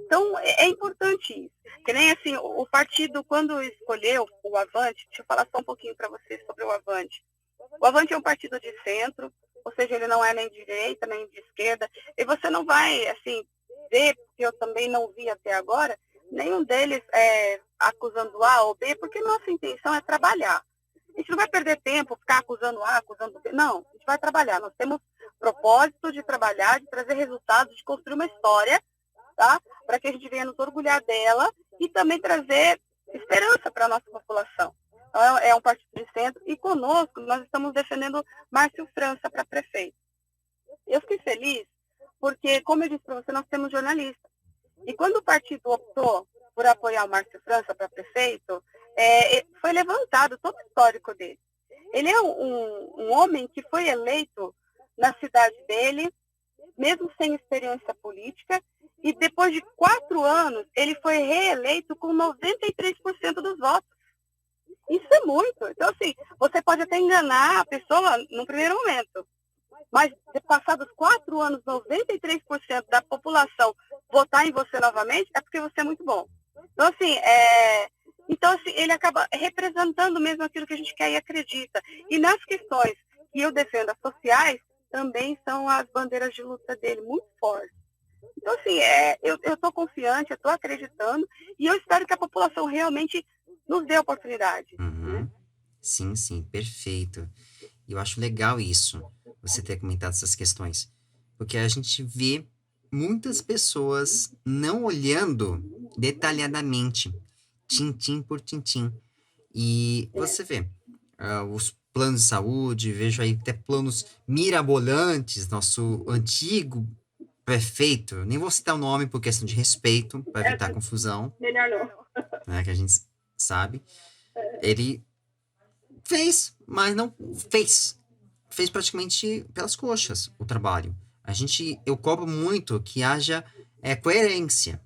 Então, é importante isso. Que nem assim, o partido, quando escolheu o Avante, deixa eu falar só um pouquinho para vocês sobre o Avante. O Avante é um partido de centro, ou seja, ele não é nem de direita, nem de esquerda, e você não vai, assim, ver, porque eu também não vi até agora, nenhum deles acusando A ou B, porque nossa intenção é trabalhar. A gente não vai perder tempo, ficar acusando A, acusando B, não, a gente vai trabalhar. Nós temos propósito de trabalhar, de trazer resultados, de construir uma história, tá? Para que a gente venha nos orgulhar dela e também trazer esperança para a nossa população. Então, é um partido de centro e conosco nós estamos defendendo Márcio França para prefeito. Eu fiquei feliz porque, como eu disse para você, nós temos jornalistas. E quando o partido optou por apoiar o Márcio França para prefeito, foi levantado todo o histórico dele. Ele é um homem que foi eleito na cidade dele, mesmo sem experiência política, e depois de 4 anos, ele foi reeleito com 93% dos votos. Isso é muito. Então, assim, você pode até enganar a pessoa no primeiro momento, mas passados 4 anos, 93% da população votar em você novamente, é porque você é muito bom. Então, assim, ele acaba representando mesmo aquilo que a gente quer e acredita. E nas questões que eu defendo, as sociais, também são as bandeiras de luta dele muito fortes. Então, assim, eu estou confiante, eu estou acreditando, e eu espero que a população realmente nos dê oportunidade. Uhum. Sim, sim, perfeito. Eu acho legal isso, você ter comentado essas questões, porque a gente vê muitas pessoas não olhando detalhadamente, tintim por tintim. E você vê os planos de saúde, vejo aí até planos mirabolantes, nosso antigo prefeito, nem vou citar o nome por questão de respeito, para evitar confusão, Melhor não. né, que a gente sabe. Ele fez, mas não fez. Fez praticamente pelas coxas o trabalho. Eu cobro muito que haja coerência,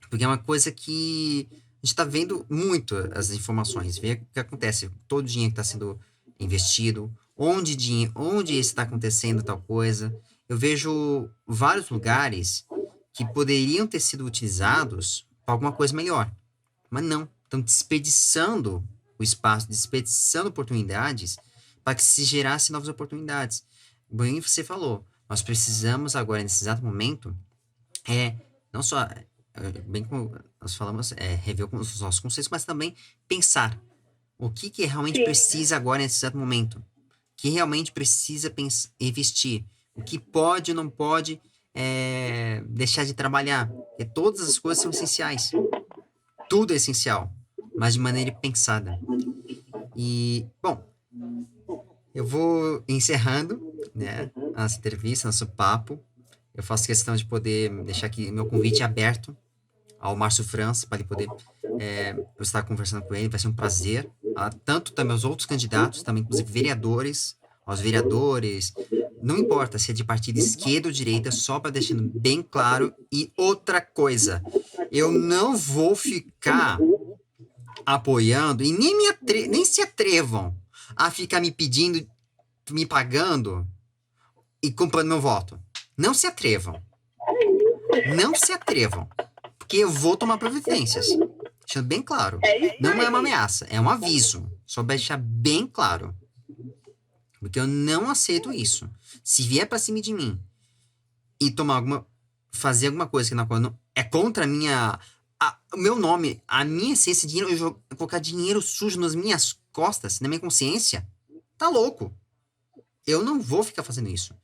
porque é uma coisa que a gente está vendo muito as informações, vê o que acontece, todo o dinheiro que está sendo investido, onde está acontecendo tal coisa. Eu vejo vários lugares que poderiam ter sido utilizados para alguma coisa melhor, mas não, estão desperdiçando o espaço, desperdiçando oportunidades para que se gerasse novas oportunidades. Bem, você falou, nós precisamos agora, nesse exato momento, não só, bem como nós falamos, rever os nossos conceitos, mas também pensar o que realmente precisa agora, nesse exato momento. Que realmente precisa investir. O que pode ou não pode deixar de trabalhar. Porque todas as coisas são essenciais. Tudo é essencial, mas de maneira pensada. E, bom, eu vou encerrando, né, nossa entrevista, nosso papo. Eu faço questão de poder deixar aqui meu convite aberto ao Márcio França, para ele poder eu estar conversando com ele, vai ser um prazer. Tanto também os outros candidatos, também inclusive vereadores, aos vereadores, não importa se é de partido esquerda ou direita, só para deixando bem claro. E outra coisa, eu não vou ficar apoiando, e nem se atrevam a ficar me pedindo, me pagando e comprando meu voto. Não se atrevam. Não se atrevam. Porque eu vou tomar providências. Deixando bem claro. É isso Não é uma aí. ameaça, é um aviso. Só para deixar bem claro. Porque eu não aceito isso. Se vier pra cima de mim e fazer alguma coisa que não é contra o meu nome, a minha essência, dinheiro, colocar dinheiro sujo nas minhas costas, na minha consciência, tá louco. Eu não vou ficar fazendo isso.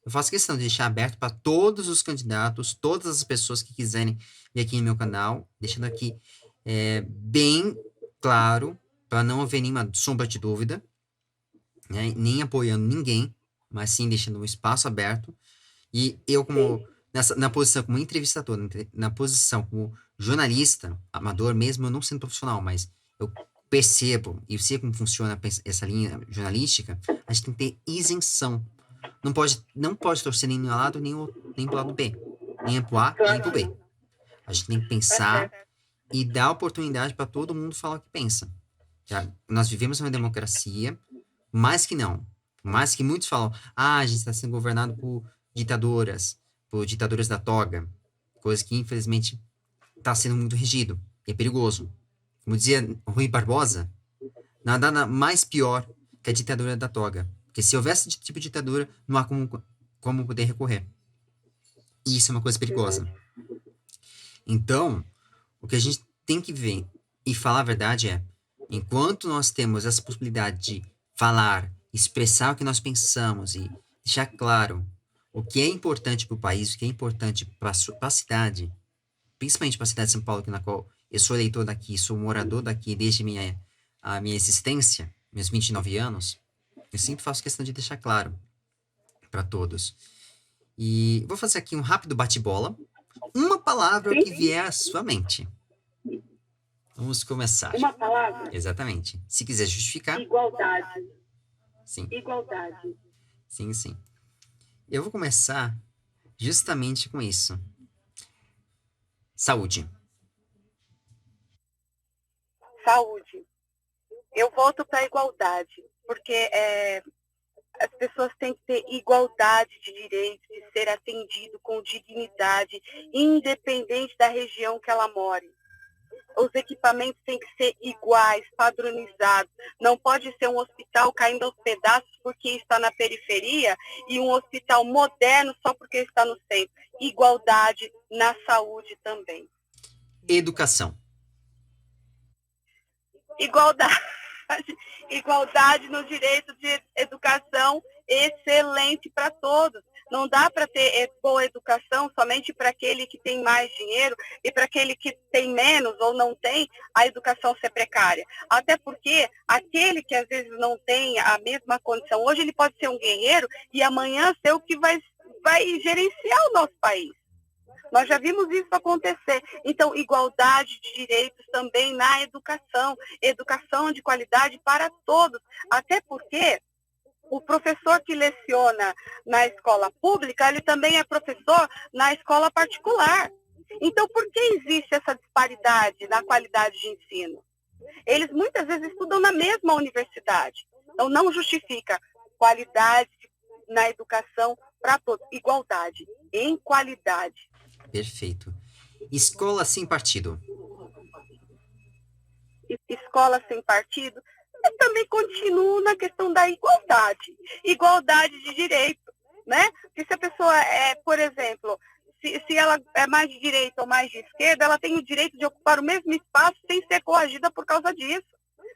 Eu faço questão de deixar aberto para todos os candidatos, todas as pessoas que quiserem vir aqui no meu canal, deixando aqui bem claro, para não haver nenhuma sombra de dúvida, né, nem apoiando ninguém, mas sim deixando um espaço aberto. E eu, na posição como entrevistador, na posição como jornalista, amador mesmo, eu não sendo profissional, mas eu percebo e eu sei como funciona essa linha jornalística, a gente tem que ter isenção. Não pode torcer nem no lado, nem pro lado B. Nem pro A, nem pro B. A gente tem que pensar e dar oportunidade para todo mundo falar o que pensa. Nós vivemos uma democracia, mais que não. Mais que muitos falam, a gente está sendo governado por ditadoras da toga, coisa que, infelizmente, está sendo muito regido, e é perigoso. Como dizia Rui Barbosa, nada mais pior que a ditadura da toga, porque se houvesse esse tipo de ditadura, não há como poder recorrer. E isso é uma coisa perigosa. Então, o que a gente tem que ver e falar a verdade enquanto nós temos essa possibilidade de falar, expressar o que nós pensamos e deixar claro o que é importante para o país, o que é importante para a cidade, principalmente para a cidade de São Paulo, na qual eu sou eleitor daqui, sou morador daqui desde a minha existência, meus 29 anos, eu sempre faço questão de deixar claro para todos. E vou fazer aqui um rápido bate-bola. Uma palavra que vier à sua mente. Vamos começar. Uma palavra? Exatamente. Se quiser justificar. Igualdade. Sim. Igualdade. Sim, sim. Eu vou começar justamente com isso. Saúde. Saúde. Eu volto para a igualdade, porque as pessoas têm que ter igualdade de direitos, de ser atendido com dignidade, independente da região que ela more. Os equipamentos têm que ser iguais, padronizados. Não pode ser um hospital caindo aos pedaços porque está na periferia e um hospital moderno só porque está no centro. Igualdade na saúde também. Educação. Igualdade. Igualdade no direito de educação excelente para todos. Não dá para ter boa educação somente para aquele que tem mais dinheiro e para aquele que tem menos ou não tem, a educação ser precária. Até porque aquele que às vezes não tem a mesma condição, hoje ele pode ser um guerreiro e amanhã ser o que vai gerenciar o nosso país. Nós já vimos isso acontecer. Então, igualdade de direitos também na educação de qualidade para todos. Até porque o professor que leciona na escola pública, ele também é professor na escola particular. Então, por que existe essa disparidade na qualidade de ensino? Eles muitas vezes estudam na mesma universidade. Então, não justifica qualidade na educação para todos. Igualdade em qualidade. Perfeito. Escola sem partido. Escola sem partido. Eu também continuo na questão da igualdade. Igualdade de direito, né? Porque se a pessoa por exemplo, se ela é mais de direita ou mais de esquerda, ela tem o direito de ocupar o mesmo espaço sem ser coagida por causa disso.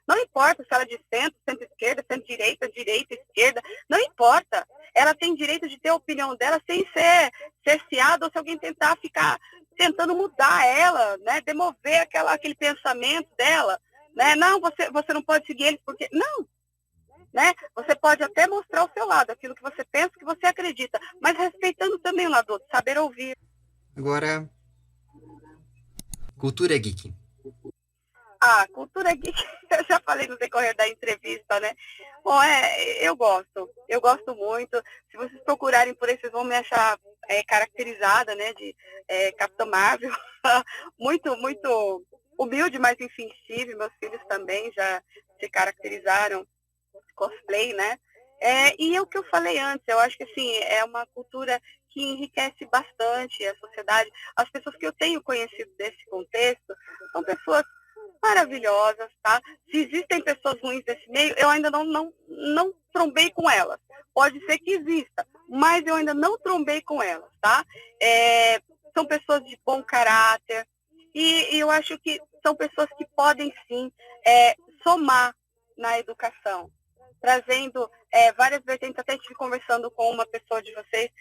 Não importa se ela é de centro-esquerda, centro-direita, direita, esquerda, não importa. Ela tem direito de ter a opinião dela sem ser cerceada ou se alguém tentar ficar tentando mudar ela, né? Demover aquele pensamento dela. Né? Não, você não pode seguir eles porque... Não. Né? Você pode até mostrar o seu lado, aquilo que você pensa, que você acredita, mas respeitando também o lado do outro, saber ouvir. Agora, cultura geek. Cultura geek, eu já falei no decorrer da entrevista, né? Bom, eu gosto muito. Se vocês procurarem por aí, vocês vão me achar caracterizada, né, de Capitã Marvel. Muito, muito humilde, mas enfim, estive. Meus filhos também já se caracterizaram cosplay, né? E é o que eu falei antes, eu acho que assim, é uma cultura que enriquece bastante a sociedade. As pessoas que eu tenho conhecido desse contexto são pessoas maravilhosas, tá? Se existem pessoas ruins nesse meio, eu ainda não trombei com elas. Pode ser que exista, mas eu ainda não trombei com elas, tá? São pessoas de bom caráter e eu acho que são pessoas que podem sim somar na educação, trazendo várias vertentes. Até estive conversando com uma pessoa de vocês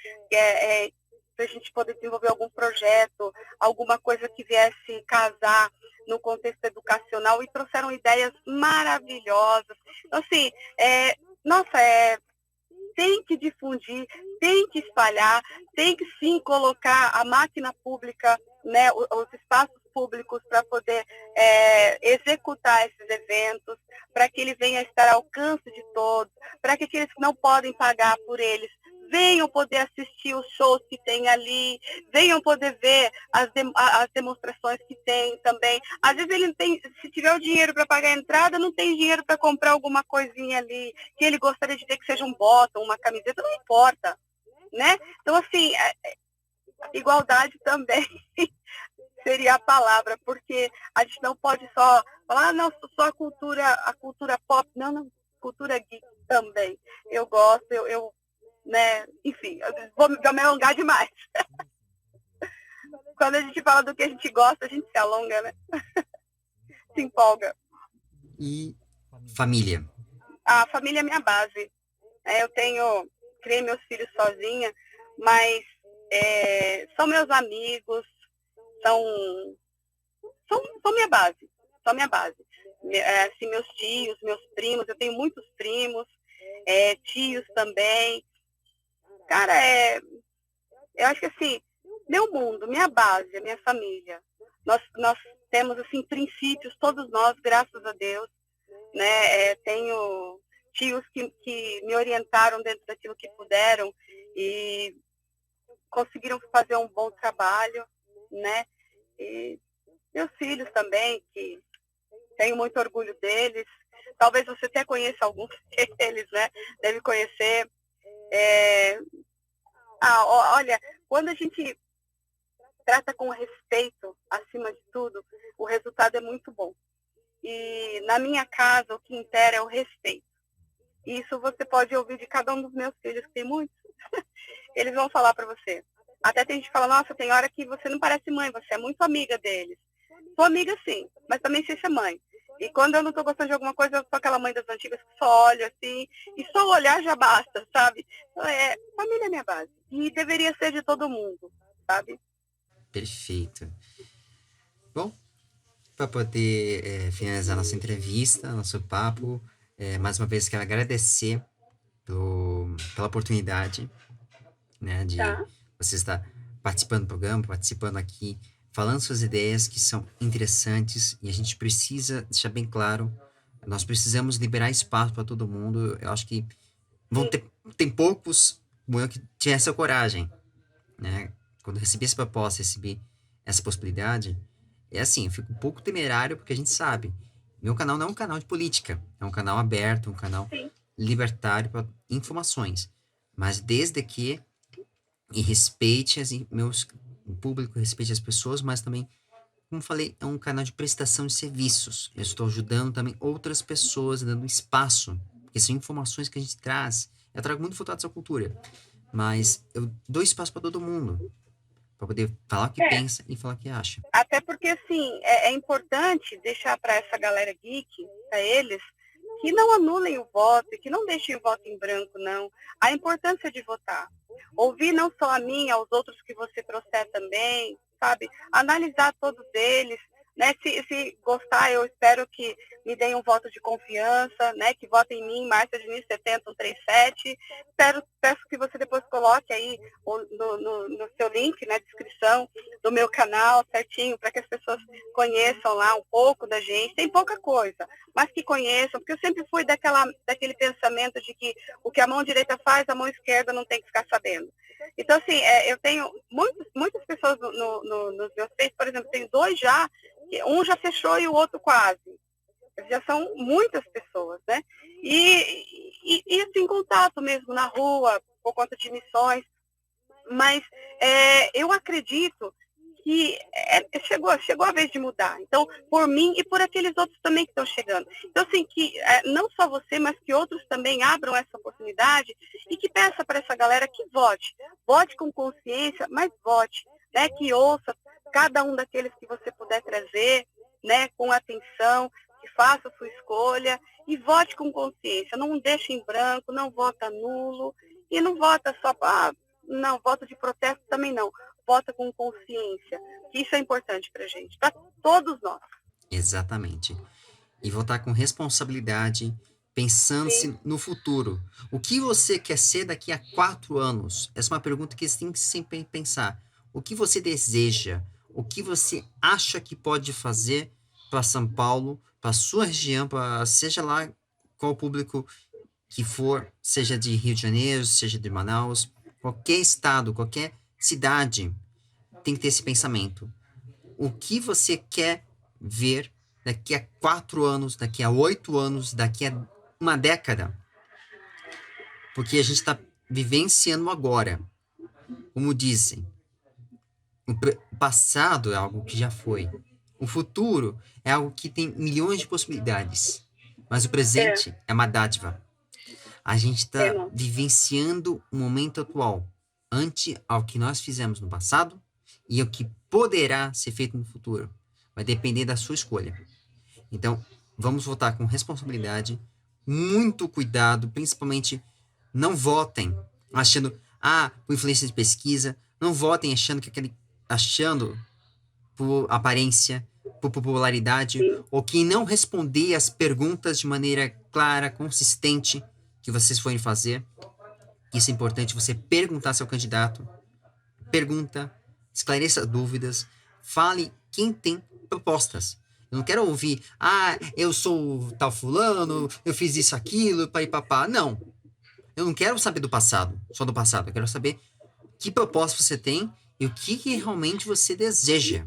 para a gente poder desenvolver algum projeto, alguma coisa que viesse casar no contexto educacional, e trouxeram ideias maravilhosas. Então, assim, tem que difundir, tem que espalhar, tem que sim colocar a máquina pública, né, os espaços públicos para poder executar esses eventos, para que ele venha a estar ao alcance de todos, para que aqueles que não podem pagar por eles venham poder assistir os shows que tem ali, venham poder ver as demonstrações que tem também. Às vezes ele não tem, se tiver o dinheiro para pagar a entrada, não tem dinheiro para comprar alguma coisinha ali, que ele gostaria de ter, que seja um bottom, uma camiseta, não importa, né? Então, assim, igualdade também seria a palavra, porque a gente não pode só falar, não, só a cultura pop, não, cultura geek também. Eu gosto, né, enfim, vou me alongar demais. Quando a gente fala do que a gente gosta, a gente se alonga, né? Se empolga. E família? A família é minha base. Criei meus filhos sozinha, mas são meus amigos, são minha base, são minha base. Assim, meus tios, meus primos, eu tenho muitos primos, tios também. Cara, eu acho que assim, meu mundo, minha base, a minha família. Nós temos, assim, princípios, todos nós, graças a Deus, né? Tenho tios que me orientaram dentro daquilo que puderam e conseguiram fazer um bom trabalho, né? E meus filhos também, que tenho muito orgulho deles. Talvez você até conheça alguns deles, né? Deve conhecer. Olha, quando a gente trata com respeito, acima de tudo, o resultado é muito bom. E na minha casa, o que impera é o respeito. Isso você pode ouvir de cada um dos meus filhos, que tem muitos. Eles vão falar para você. Até tem gente que fala, nossa, tem hora que você não parece mãe, você é muito amiga deles. Sou amiga sim, mas também sei ser mãe. E quando eu não estou gostando de alguma coisa, eu sou aquela mãe das antigas que só olha assim, e só olhar já basta, sabe? Então, família é minha base. E deveria ser de todo mundo, sabe? Perfeito. Bom, para poder finalizar nossa entrevista, nosso papo, mais uma vez quero agradecer pela oportunidade, né, de você estar participando do programa, participando aqui, falando suas ideias que são interessantes, e a gente precisa deixar bem claro, nós precisamos liberar espaço para todo mundo. Eu acho que tem poucos como eu que tinha essa coragem, né? Quando eu recebi essa proposta, recebi essa possibilidade, assim, eu fico um pouco temerário, porque a gente sabe, meu canal não é um canal de política, é um canal aberto, um canal libertário para informações, mas desde que respeite o público, respeite as pessoas, mas também, como falei, é um canal de prestação de serviços. Eu estou ajudando também outras pessoas, dando espaço, porque são informações que a gente traz. Eu trago muito voltado à cultura, mas eu dou espaço para todo mundo, para poder falar o que pensa e falar o que acha. Até porque, assim, é importante deixar para essa galera geek, para eles, que não anulem o voto, que não deixem o voto em branco, não. A importância de votar. Ouvir não só a mim, aos outros que você trouxer também, sabe? Analisar todos eles, né? Se gostar, eu espero que me deem um voto de confiança, né? Que votem em mim, Márcia Diniz 70137. Peço que você depois coloque aí no seu link, na descrição do meu canal, certinho, para que as pessoas conheçam lá um pouco da gente. Tem pouca coisa, mas que conheçam, porque eu sempre fui daquele pensamento de que o que a mão direita faz, a mão esquerda não tem que ficar sabendo. Então, assim, eu tenho muitas pessoas nos meus Face, por exemplo, tenho 2 já, um já fechou e o outro quase. Já são muitas pessoas, né? E assim, contato mesmo na rua, por conta de missões. Mas eu acredito que chegou a vez de mudar. Então, por mim e por aqueles outros também que estão chegando. Então, assim, que não só você, mas que outros também abram essa oportunidade e que peça para essa galera que vote. Vote com consciência, mas vote, né? Que ouça cada um daqueles que você puder trazer, né? Com atenção, que faça a sua escolha e vote com consciência. Não deixe em branco, não vota nulo e não vota só para... não, voto de protesto também não. Vota com consciência. Isso é importante para a gente, para todos nós. Exatamente. E votar com responsabilidade, pensando-se no futuro. O que você quer ser daqui a 4 anos? Essa é uma pergunta que você tem que sempre pensar. O que você deseja? O que você acha que pode fazer para São Paulo, para sua região, para seja lá qual público que for, seja de Rio de Janeiro, seja de Manaus, qualquer estado, qualquer cidade, tem que ter esse pensamento. O que você quer ver daqui a 4 anos, daqui a 8 anos, daqui a uma década? Porque a gente está vivenciando agora. Como dizem, o passado é algo que já foi. O futuro é algo que tem milhões de possibilidades. Mas o presente é uma dádiva. A gente está vivenciando o momento atual, ante ao que nós fizemos no passado e ao que poderá ser feito no futuro. Vai depender da sua escolha. Então, vamos votar com responsabilidade, muito cuidado, principalmente não votem achando, por influência de pesquisa, não votem achando por aparência, por popularidade, ou que não responder as perguntas de maneira clara, consistente, que vocês forem fazer. Isso é importante, você perguntar ao seu candidato, pergunta, esclareça dúvidas, fale quem tem propostas. Eu não quero ouvir, eu sou tal fulano, eu fiz isso, aquilo, papá. Não. Eu não quero saber do passado, só do passado. Eu quero saber que proposta você tem e o que realmente você deseja.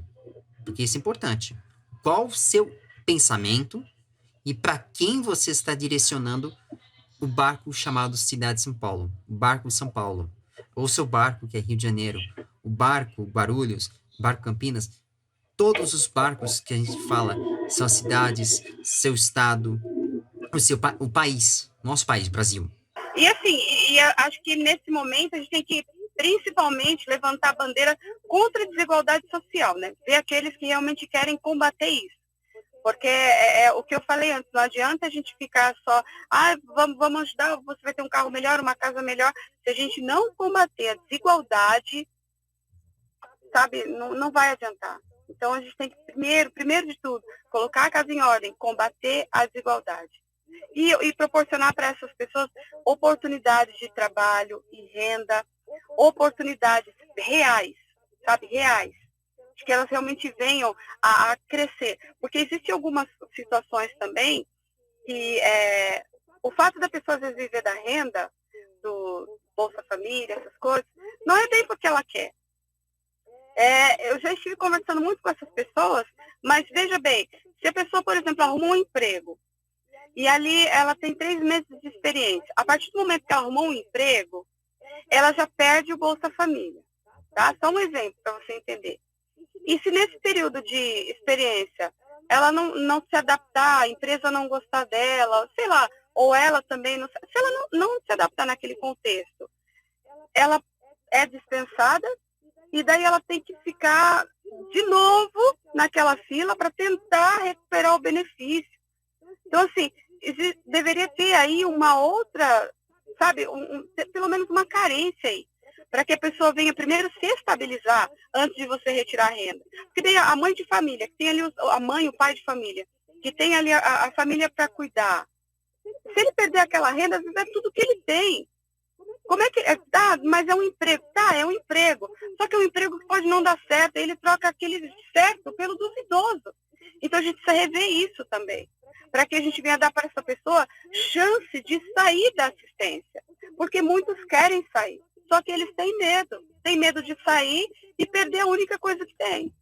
Porque isso é importante. Qual o seu pensamento e para quem você está direcionando o barco chamado Cidade de São Paulo, o barco São Paulo, ou seu barco que é Rio de Janeiro, o barco Guarulhos, o barco Campinas, todos os barcos que a gente fala são as cidades, seu estado, o país, nosso país, Brasil. E assim, acho que nesse momento a gente tem que principalmente levantar a bandeira contra a desigualdade social, né? Ver aqueles que realmente querem combater isso. Porque é o que eu falei antes, não adianta a gente ficar só, vamos ajudar, você vai ter um carro melhor, uma casa melhor. Se a gente não combater a desigualdade, sabe, não vai adiantar. Então a gente tem que, primeiro de tudo, colocar a casa em ordem, combater a desigualdade. E proporcionar para essas pessoas oportunidades de trabalho e renda, oportunidades reais, sabe, reais. De que elas realmente venham a crescer. Porque existem algumas situações também que o fato da pessoa às vezes viver da renda, do Bolsa Família, essas coisas, não é bem porque ela quer. Eu já estive conversando muito com essas pessoas, mas veja bem, se a pessoa, por exemplo, arrumou um emprego, e ali ela tem 3 meses de experiência, a partir do momento que ela arrumou um emprego, ela já perde o Bolsa Família. Tá? Só um exemplo para você entender. E se nesse período de experiência ela não se adaptar, a empresa não gostar dela, sei lá, ou ela também, se ela não se adaptar naquele contexto, ela é dispensada e daí ela tem que ficar de novo naquela fila para tentar recuperar o benefício. Então, assim, deveria ter aí uma outra, sabe, pelo menos uma carência aí, para que a pessoa venha primeiro se estabilizar antes de você retirar a renda. Porque tem a mãe de família, que tem ali a mãe, o pai de família, que tem ali a família para cuidar. Se ele perder aquela renda, às vezes é tudo que ele tem. Como é que... mas é um emprego. É um emprego. Só que é um emprego que pode não dar certo. Ele troca aquele certo pelo duvidoso. Então a gente precisa rever isso também. Para que a gente venha dar para essa pessoa chance de sair da assistência. Porque muitos querem sair. Só que eles têm medo. Têm medo de sair e perder a única coisa que tem.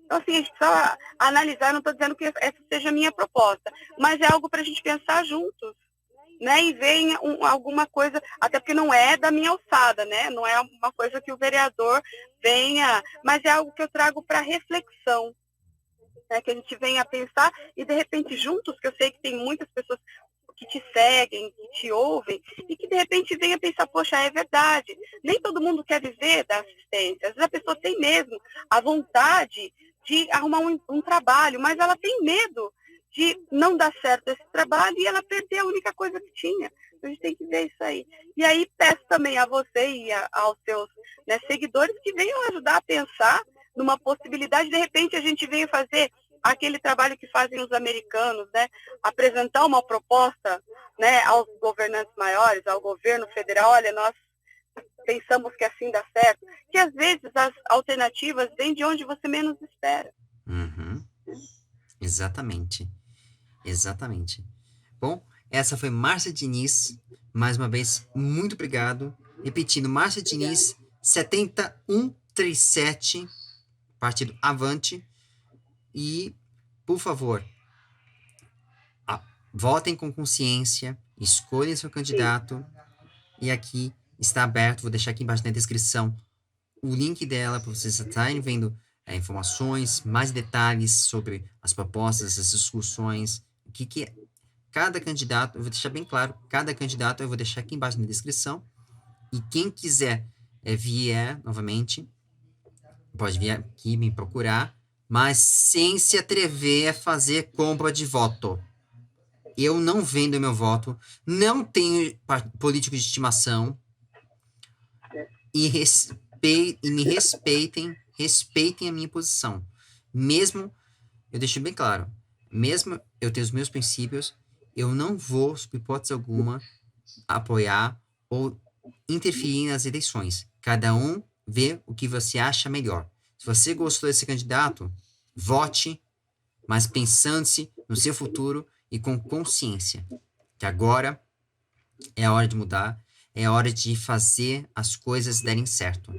Então, assim, a gente precisa analisar, não estou dizendo que essa seja a minha proposta, mas é algo para a gente pensar juntos. né, e venha alguma coisa, até porque não é da minha alçada, né, não é uma coisa que o vereador venha, mas é algo que eu trago para reflexão, né, que a gente venha a pensar e, de repente, juntos, que eu sei que tem muitas pessoas que te seguem, que te ouvem, e que, de repente, venha pensar, poxa, é verdade, nem todo mundo quer viver da assistência, às vezes a pessoa tem mesmo a vontade de arrumar um trabalho, mas ela tem medo de não dar certo esse trabalho e ela perder a única coisa que tinha. Então, a gente tem que ver isso aí. E aí peço também a você e aos seus, né, seguidores que venham ajudar a pensar numa possibilidade, de repente a gente venha fazer aquele trabalho que fazem os americanos, né, apresentar uma proposta, né, aos governantes maiores, ao governo federal, olha, nós pensamos que assim dá certo, que às vezes as alternativas vêm de onde você menos espera. Uhum. Exatamente. Exatamente. Bom, essa foi Márcia Diniz. Mais uma vez, muito obrigado. Repetindo, Márcia Diniz, 7137, Partido Avante. E, por favor, votem com consciência, escolhem seu candidato. E aqui está aberto, vou deixar aqui embaixo na descrição o link dela para vocês estarem vendo informações, mais detalhes sobre as propostas, as discussões, o que é cada candidato. Eu vou deixar bem claro, cada candidato eu vou deixar aqui embaixo na descrição. E quem quiser vier novamente, pode vir aqui me procurar, mas sem se atrever a fazer compra de voto. Eu não vendo meu voto, não tenho político de estimação, e me respeitem a minha posição. Mesmo, eu deixo bem claro, mesmo eu tenho os meus princípios, eu não vou, sob hipótese alguma, apoiar ou interferir nas eleições. Cada um vê o que você acha melhor. Se você gostou desse candidato, vote, mas pensando-se no seu futuro e com consciência. Que agora é a hora de mudar, é a hora de fazer as coisas darem certo.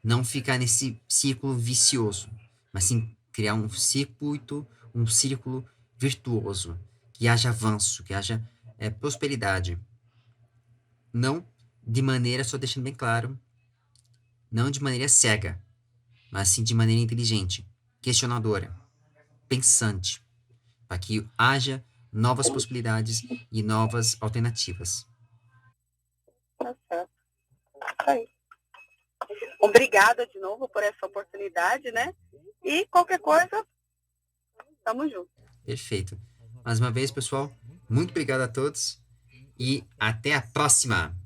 Não ficar nesse círculo vicioso, mas sim criar um círculo virtuoso, que haja avanço, que haja prosperidade. Não de maneira, só deixando bem claro, não de maneira cega, mas sim de maneira inteligente, questionadora, pensante, para que haja novas possibilidades e novas alternativas. Tá certo. Aí. Obrigada de novo por essa oportunidade, né? E qualquer coisa, tamo junto. Perfeito. Mais uma vez, pessoal, muito obrigado a todos e até a próxima!